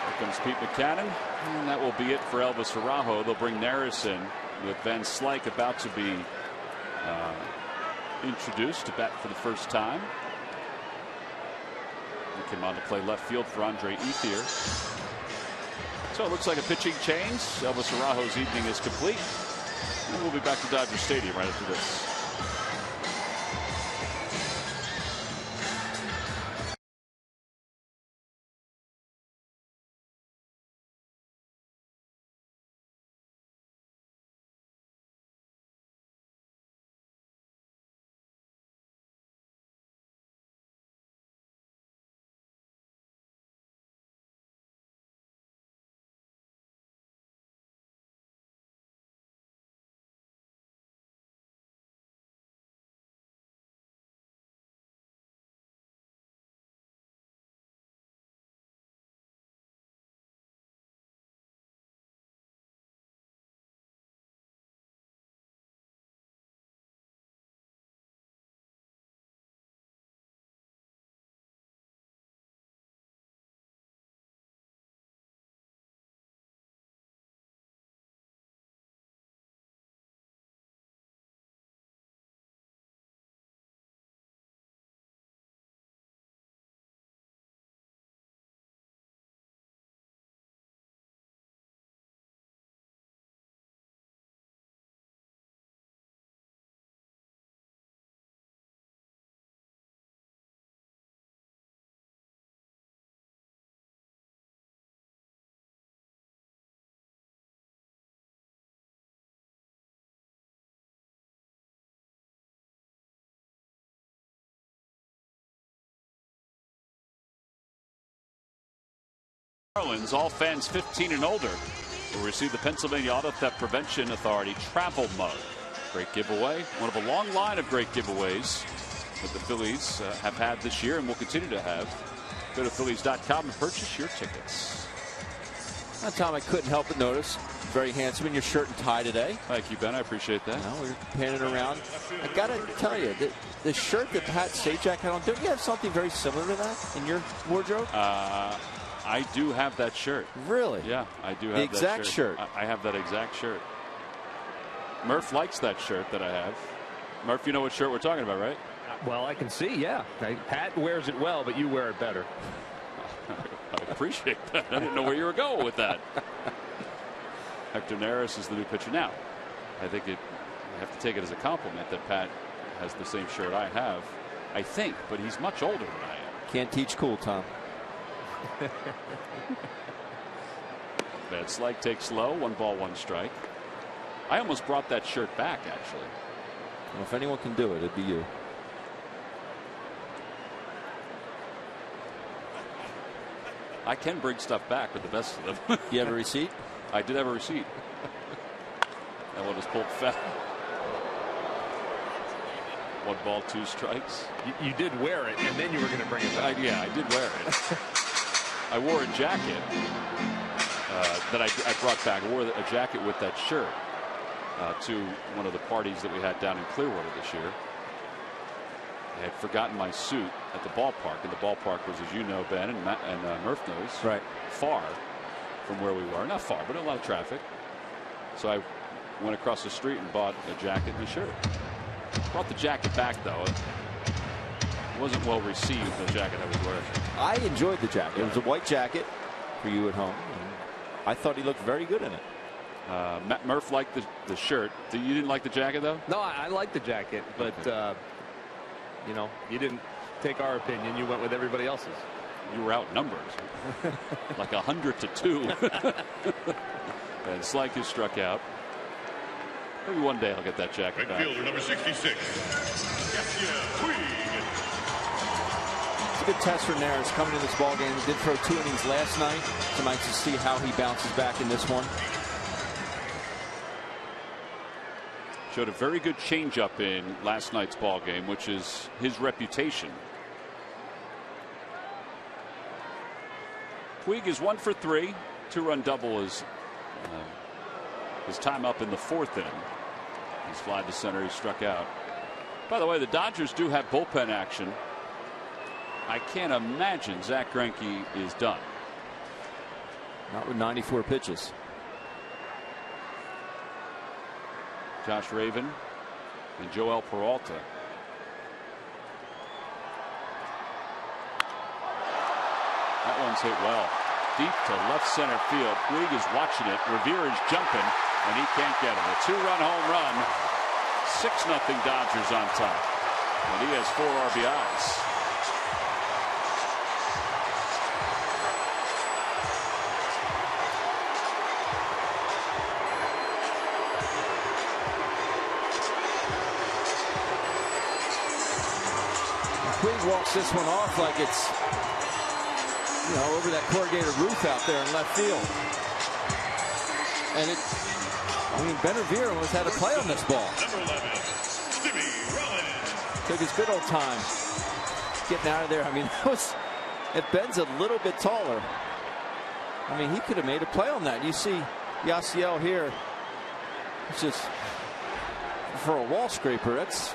Here comes Pete Buchanan, and that will be it for Elvis Araujo. They'll bring Neris in with Van Slyke about to be introduced to bat for the first time. He came on to play left field for Andre Ethier. So it looks like a pitching change. Elvis Araujo's evening is complete. And we'll be back to Dodger Stadium right after this. Marlins, all fans 15 and older, will receive the Pennsylvania Auto Theft Prevention Authority travel mug. Great giveaway. One of a long line of great giveaways that the Phillies have had this year and will continue to have. Go to Phillies.com and purchase your tickets. Now, Tom, I couldn't help but notice. Very handsome in your shirt and tie today. Thank you, Ben. I appreciate that. Now we're panning around. I got to tell you, the shirt that Pat Sajak had on, don't you have something very similar to that in your wardrobe? I do have that shirt. Really? Yeah, I do have the exact that shirt. shirt. I have that exact shirt. Murph likes that shirt that I have. Murph, you know what shirt we're talking about, right? Well, I can see, yeah. Pat wears it well, but you wear it better. I appreciate that. I didn't know where you were going with that. Hector Neris is the new pitcher now. I think you have to take it as a compliment that Pat has the same shirt I have. I think, but he's much older than I am. Can't teach cool, Tom. Van Slyke takes low. 1 ball, 1 strike. I almost brought that shirt back, actually. Well, if anyone can do it, it'd be you. I can bring stuff back with the best of them. You have a receipt? I did have a receipt. That one is pulled foul. 1 ball, 2 strikes. You did wear it, and then you were going to bring it back. Yeah, I did wear it. I wore a jacket that I brought back. I wore a jacket with that shirt to one of the parties that we had down in Clearwater this year. I had forgotten my suit at the ballpark, and the ballpark was, as you know, Ben and Murph knows, right, far from where we were. Not far, but a lot of traffic. So I went across the street and bought a jacket and a shirt. Brought the jacket back, though. It wasn't well received, the jacket I was wearing. I enjoyed the jacket. It was a white jacket for you at home. I thought he looked very good in it. Matt Murph liked the shirt. You didn't like the jacket, though? No, I like the jacket, but okay. You know, you didn't take our opinion. You went with everybody else's. You were outnumbered, like 100-2. And Slyke is struck out. Maybe one day I'll get that jacket back. Fielder number 66, Cassia Puig. a good test for Neris coming to this ball game. He did throw 2 innings last night. So nice to see how he bounces back in this one. Showed a very good changeup in last night's ball game, which is his reputation. Puig is 1 for 3. 2-run double is his time up in the 4th inning. He's flied to center. He struck out. By the way, the Dodgers do have bullpen action. I can't imagine Zach Greinke is done. Not with 94 pitches. Josh Raven and Joel Peralta. That one's hit well. Deep to left center field. Puig is watching it. Revere is jumping, and he can't get it. A 2-run home run. 6-0 Dodgers on top. And he has 4 RBIs. Puig walks this one off like it's, you know, over that corrugated roof out there in left field. And it, I mean, Ben Revere almost had a play on this ball. Took his good old time getting out of there. I mean, if Ben's a little bit taller, I mean, he could have made a play on that. You see Yasiel here. It's just, for a wall scraper, that's,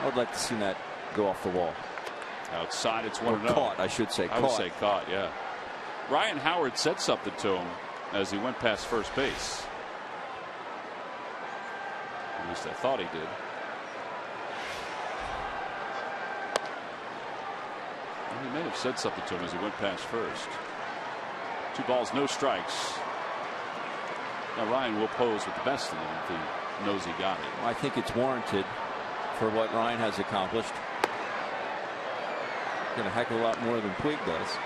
I would like to see that go off the wall. Outside, it's 1-0. Caught, I should say. I would say caught, yeah. Ryan Howard said something to him as he went past first base. At least I thought he did. He may have said something to him as he went past first. 2 balls, no strikes. Now Ryan will pose with the best of them if he knows he got it. I think it's warranted for what Ryan has accomplished. Got a heck of a lot more than Puig does.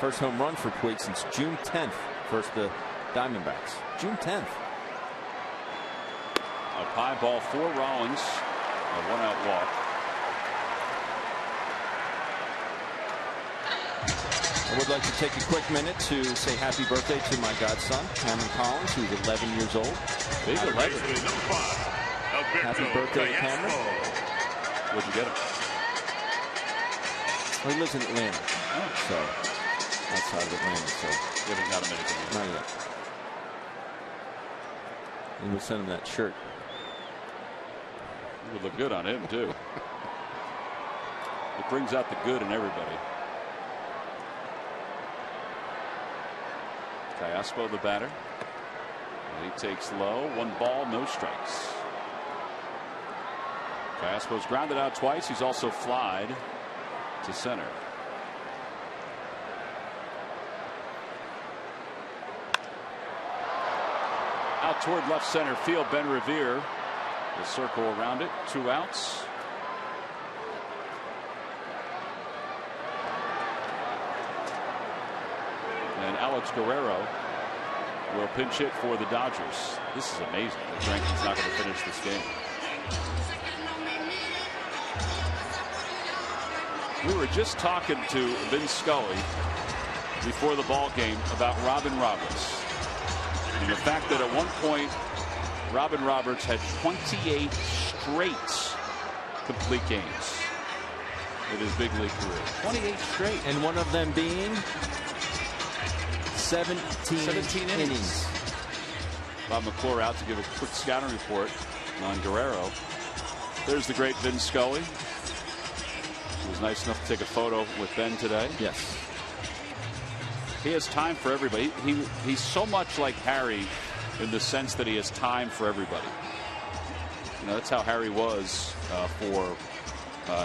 First home run for Puig since June 10th. First the Diamondbacks. June 10th. Up high, ball 4, Rollins. A 1-out walk. I would like to take a quick minute to say happy birthday to my godson, Cameron Collins, who's 11 years old. Big 11. Happy birthday, Cameron. Where'd you get him? Well, he lives in Atlanta. Oh. So, outside of Atlanta. So, you haven't got him anything. Not yet. And we'll send him that shirt. It would look good on him, too. It brings out the good in everybody. Callaspo, the batter. And he takes low. 1 ball, no strikes. Callaspo's grounded out twice. He's also flied to center. Out toward left center field. Ben Revere will circle around it. 2 outs. And Alex Guerrero will pinch hit for the Dodgers. This is amazing that Greinke's not going to finish this game. We were just talking to Vin Scully before the ball game about Robin Roberts and the fact that at one point Robin Roberts had 28 straight complete games in his big league career. 28 straight. And one of them being 17 innings. Bob McClure out to give a quick scouting report on Guerrero. There's the great Vin Scully. He was nice enough to take a photo with Ben today. Yes. He has time for everybody. He's so much like Harry in the sense that he has time for everybody. You know, that's how Harry was for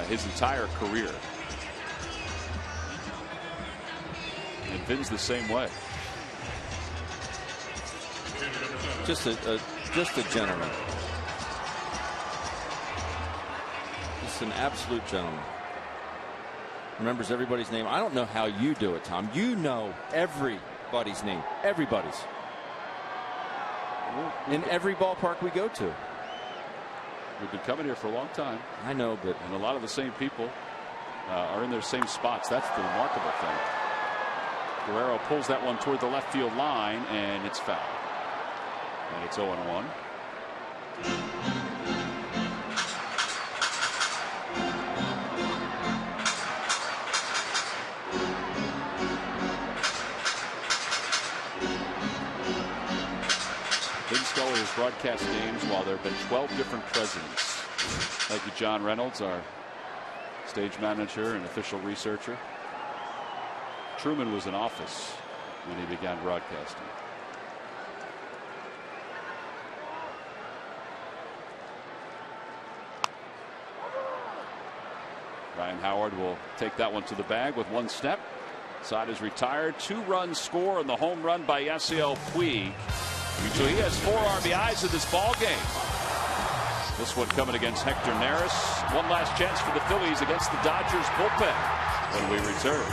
his entire career. And Vin's the same way. Just a gentleman. Just an absolute gentleman. Remembers everybody's name. I don't know how you do it, Tom. You know everybody's name. Everybody's. In every ballpark we go to. We've been coming here for a long time. I know, but and a lot of the same people are in their same spots. That's the remarkable thing. Guerrero pulls that one toward the left field line, and it's foul. And it's 0-1. Vince Scully has broadcast games while there have been 12 different presidents. Thank you, John Reynolds, our stage manager and official researcher. Truman was in office when he began broadcasting. Ryan Howard will take that one to the bag with one step. Side is retired. 2 runs score on the home run by Yasiel Puig. So he has 4 RBIs in this ball game. This one coming against Hector Neris. One last chance for the Phillies against the Dodgers bullpen when we return.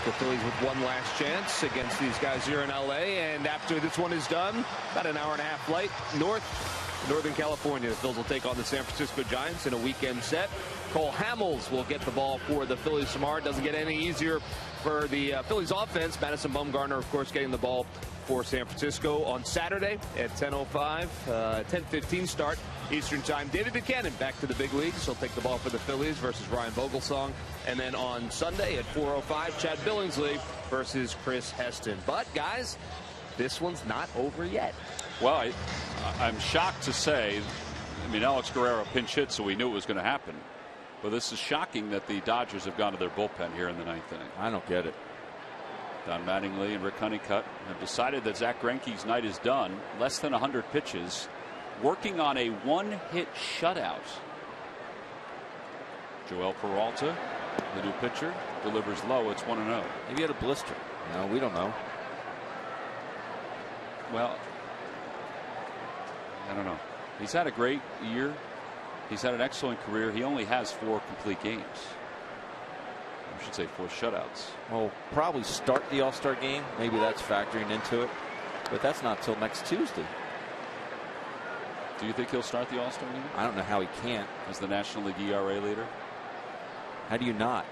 The Phillies with one last chance against these guys here in LA, and after this one is done, about an hour-and-a-half flight northern California. The Phillies will take on the San Francisco Giants in a weekend set. Cole Hamels will get the ball for the Phillies tomorrow. It doesn't get any easier for the Phillies offense. Madison Bumgarner, of course, getting the ball for San Francisco on Saturday at 10:05, 10:15 start Eastern Time. David Buchanan back to the big leagues. He'll take the ball for the Phillies versus Ryan Vogelsong. And then on Sunday at 4:05, Chad Billingsley versus Chris Heston. But, guys, this one's not over yet. Well, I'm shocked to say, I mean, Alex Guerrero pinch hit, so we knew it was going to happen. But this is shocking that the Dodgers have gone to their bullpen here in the 9th inning. I don't get it. Don Mattingly and Rick Honeycutt have decided that Zach Greinke's night is done. Less than 100 pitches. Working on a 1-hit shutout. Joel Peralta, the new pitcher, delivers low. It's 1-0. Maybe he had a blister. No, we don't know. Well, I don't know. He's had a great year. He's had an excellent career. He only has 4 complete games. I should say 4 shutouts. Well, probably start the All-Star game. Maybe that's factoring into it. But that's not till next Tuesday. Do you think he'll start the All-Star game? I don't know how he can't. As the National League ERA leader? How do you not?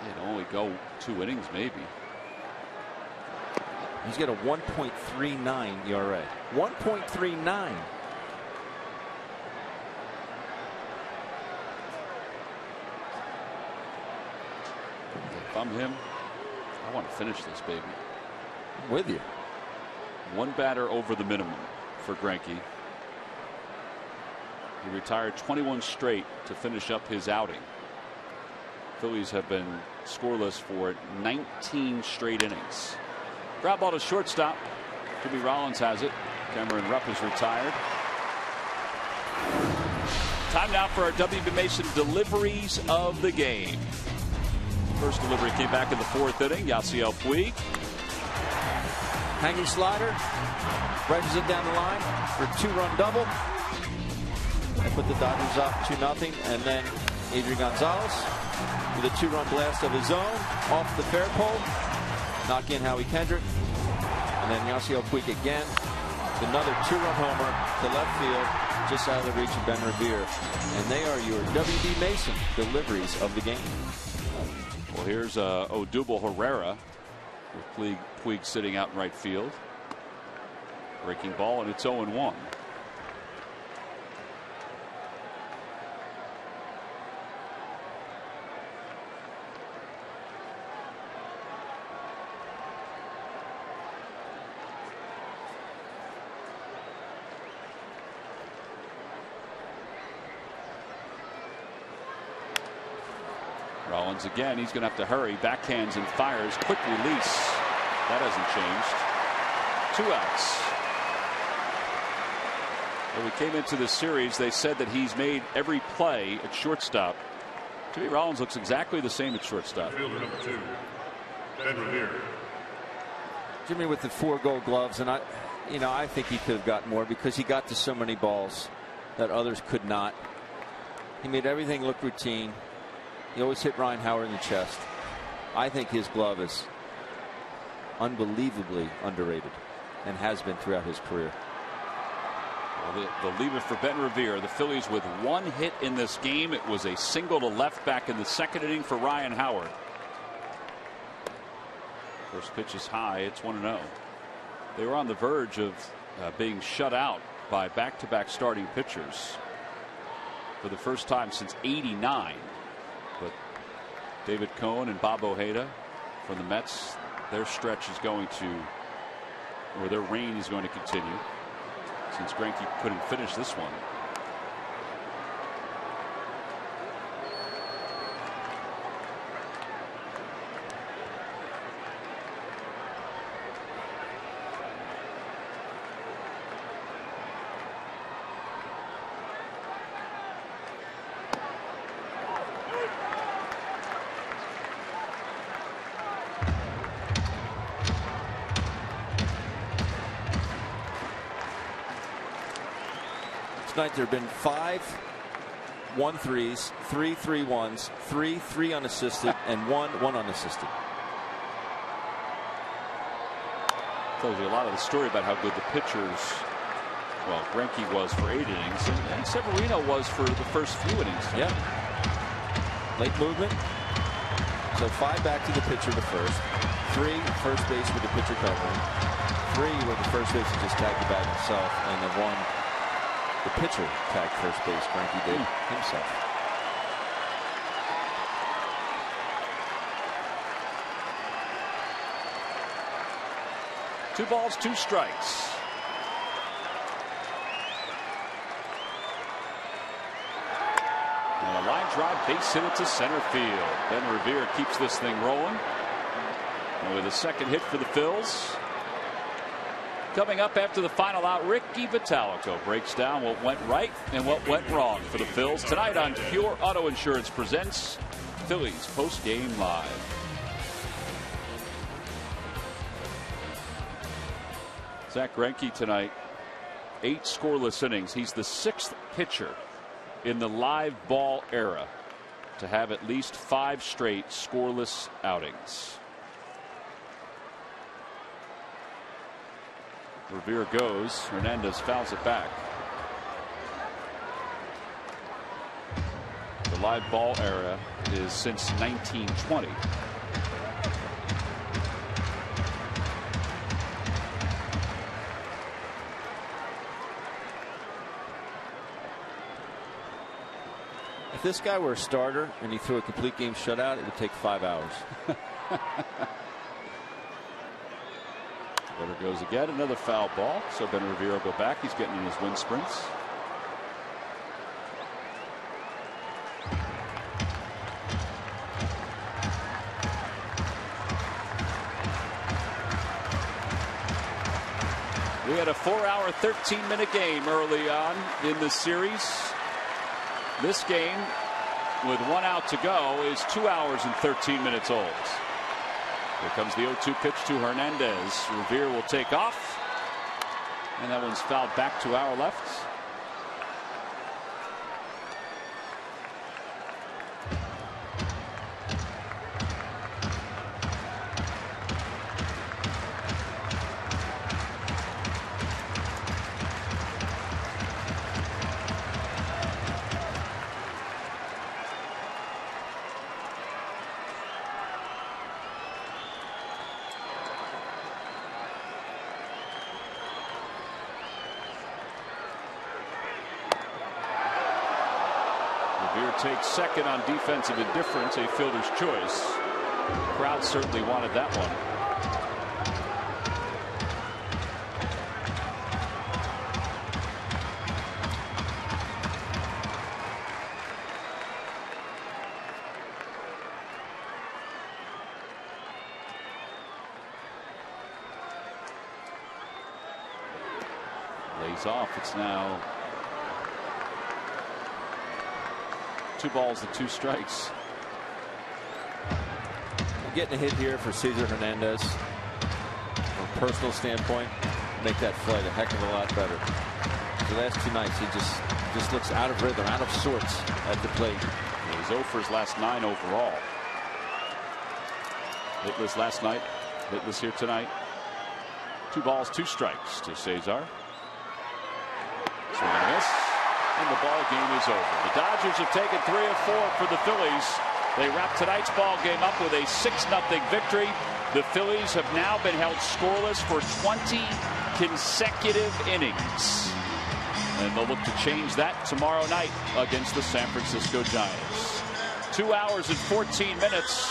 He'd only go 2 innings, maybe. He's got a 1.39 ERA. 1.39. If I'm him, I want to finish this baby. I'm with you. 1 batter over the minimum for Greinke. He retired 21 straight to finish up his outing. Phillies have been scoreless for 19 straight innings. Ground ball to shortstop. Jimmy Rollins has it. Cameron Rupp is retired. Time now for our WB Mason deliveries of the game. First delivery came back in the 4th inning. Yasiel Puig. Hanging slider. Wedges it down the line for a 2-run double. They put the Dodgers up 2-0. And then Adrian Gonzalez with a 2-run blast of his own off the fair pole. Knock in Howie Kendrick. And then Yasiel Puig again. Another 2-run homer to left field, just out of the reach of Ben Revere. And they are your WB Mason deliveries of the game. Well, here's Odubel Herrera with Puig sitting out in right field. Breaking ball, and it's 0-1. Rollins again. He's going to have to hurry. Backhands and fires. Quick release. That hasn't changed. 2 outs. When we came into this series, they said that he's made every play at shortstop. To me, Rollins looks exactly the same at shortstop. Fielder number 2, Ben Revere. Jimmy with the 4 Gold Gloves, and I think he could have got more because he got to so many balls that others could not. He made everything look routine. He always hit Ryan Howard in the chest. I think his glove is unbelievably underrated and has been throughout his career. Well, they'll leave it for Ben Revere. The Phillies with 1 hit in this game. It was a single to left back in the 2nd inning for Ryan Howard. First pitch is high. It's 1-0. They were on the verge of being shut out by back-to-back starting pitchers for the first time since '89. But David Cohn and Bob Ojeda from the Mets, their stretch is going to, or their reign is going to continue, since Greinke couldn't finish this one. Tonight there have been 5 1-3s, 3 3-1s, 3 unassisted, and 1 unassisted. Tells you a lot of the story about how good the pitchers, well, Greinke was for 8 innings, and Severino was for the first few innings. Yeah. Late movement. So 5 back to the pitcher the first. 3 first base with the pitcher covering. 3 where the first baseman just tagged the bag himself, and the 1 the pitcher tagged first base. Greinke did himself. Two balls, 2 strikes. And a line drive base hit it to center field. Ben Revere keeps this thing rolling. And with a second hit for the Phils. Coming up after the final out, Ricky Vitalico breaks down what went right and what went wrong for the Phils tonight on Pure Auto Insurance presents Phillies Post-Game Live. Zach Greinke tonight, 8 scoreless innings. He's the 6th pitcher in the live ball era to have at least 5 straight scoreless outings. Revere goes. Hernandez fouls it back. The live ball era is since 1920. If this guy were a starter and he threw a complete game shutout, it would take 5 hours. There goes again, another foul ball. So Ben Revere will go back. He's getting in his wind sprints. We had a 4-hour, 13-minute game early on in the series. This game, with 1 out to go, is 2 hours and 13 minutes old. Here comes the 0-2 pitch to Hernandez. Revere will take off. And that one's fouled back to our left. Takes second on defensive indifference, a fielder's choice. The crowd certainly wanted that one. Lays off. It's now 2 balls and 2 strikes. Getting a hit here for Cesar Hernandez. From a personal standpoint, make that flight a heck of a lot better. The last 2 nights, he just looks out of rhythm, out of sorts at the plate. He was 0 for his last 9 overall. Hitless last night, hitless here tonight. 2 balls, 2 strikes to Cesar. Swing and a miss. And the ball game is over. The Dodgers have taken 3 of 4 for the Phillies. They wrap tonight's ball game up with a 6-0 victory. The Phillies have now been held scoreless for 20 consecutive innings. And they'll look to change that tomorrow night against the San Francisco Giants. 2 hours and 14 minutes.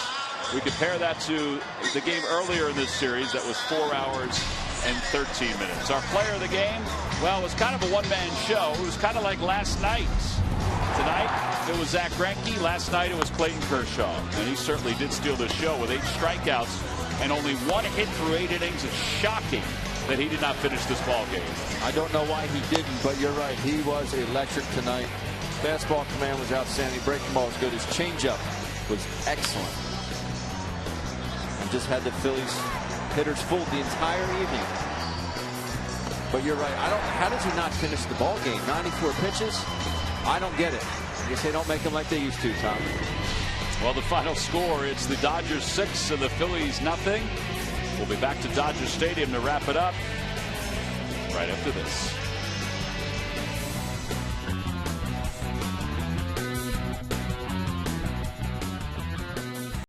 We compare that to the game earlier in this series that was 4 hours and 13 minutes. Our player of the game, well, it was kind of a one-man show. It was kind of like last night. Tonight, it was Zach Greinke. Last night, it was Clayton Kershaw. And he certainly did steal the show with 8 strikeouts and only 1 hit through 8 innings. It's shocking that he did not finish this ball game. I don't know why he didn't, but you're right. He was electric tonight. Fastball command was outstanding. Breaking ball was good. His changeup was excellent. And just had the Phillies hitters fooled the entire evening. But you're right. How does he not finish the ball game? 94 pitches? I don't get it. I guess they don't make them like they used to, Tom. Well, the final score, it's the Dodgers 6 and the Phillies nothing. We'll be back to Dodger Stadium to wrap it up right after this.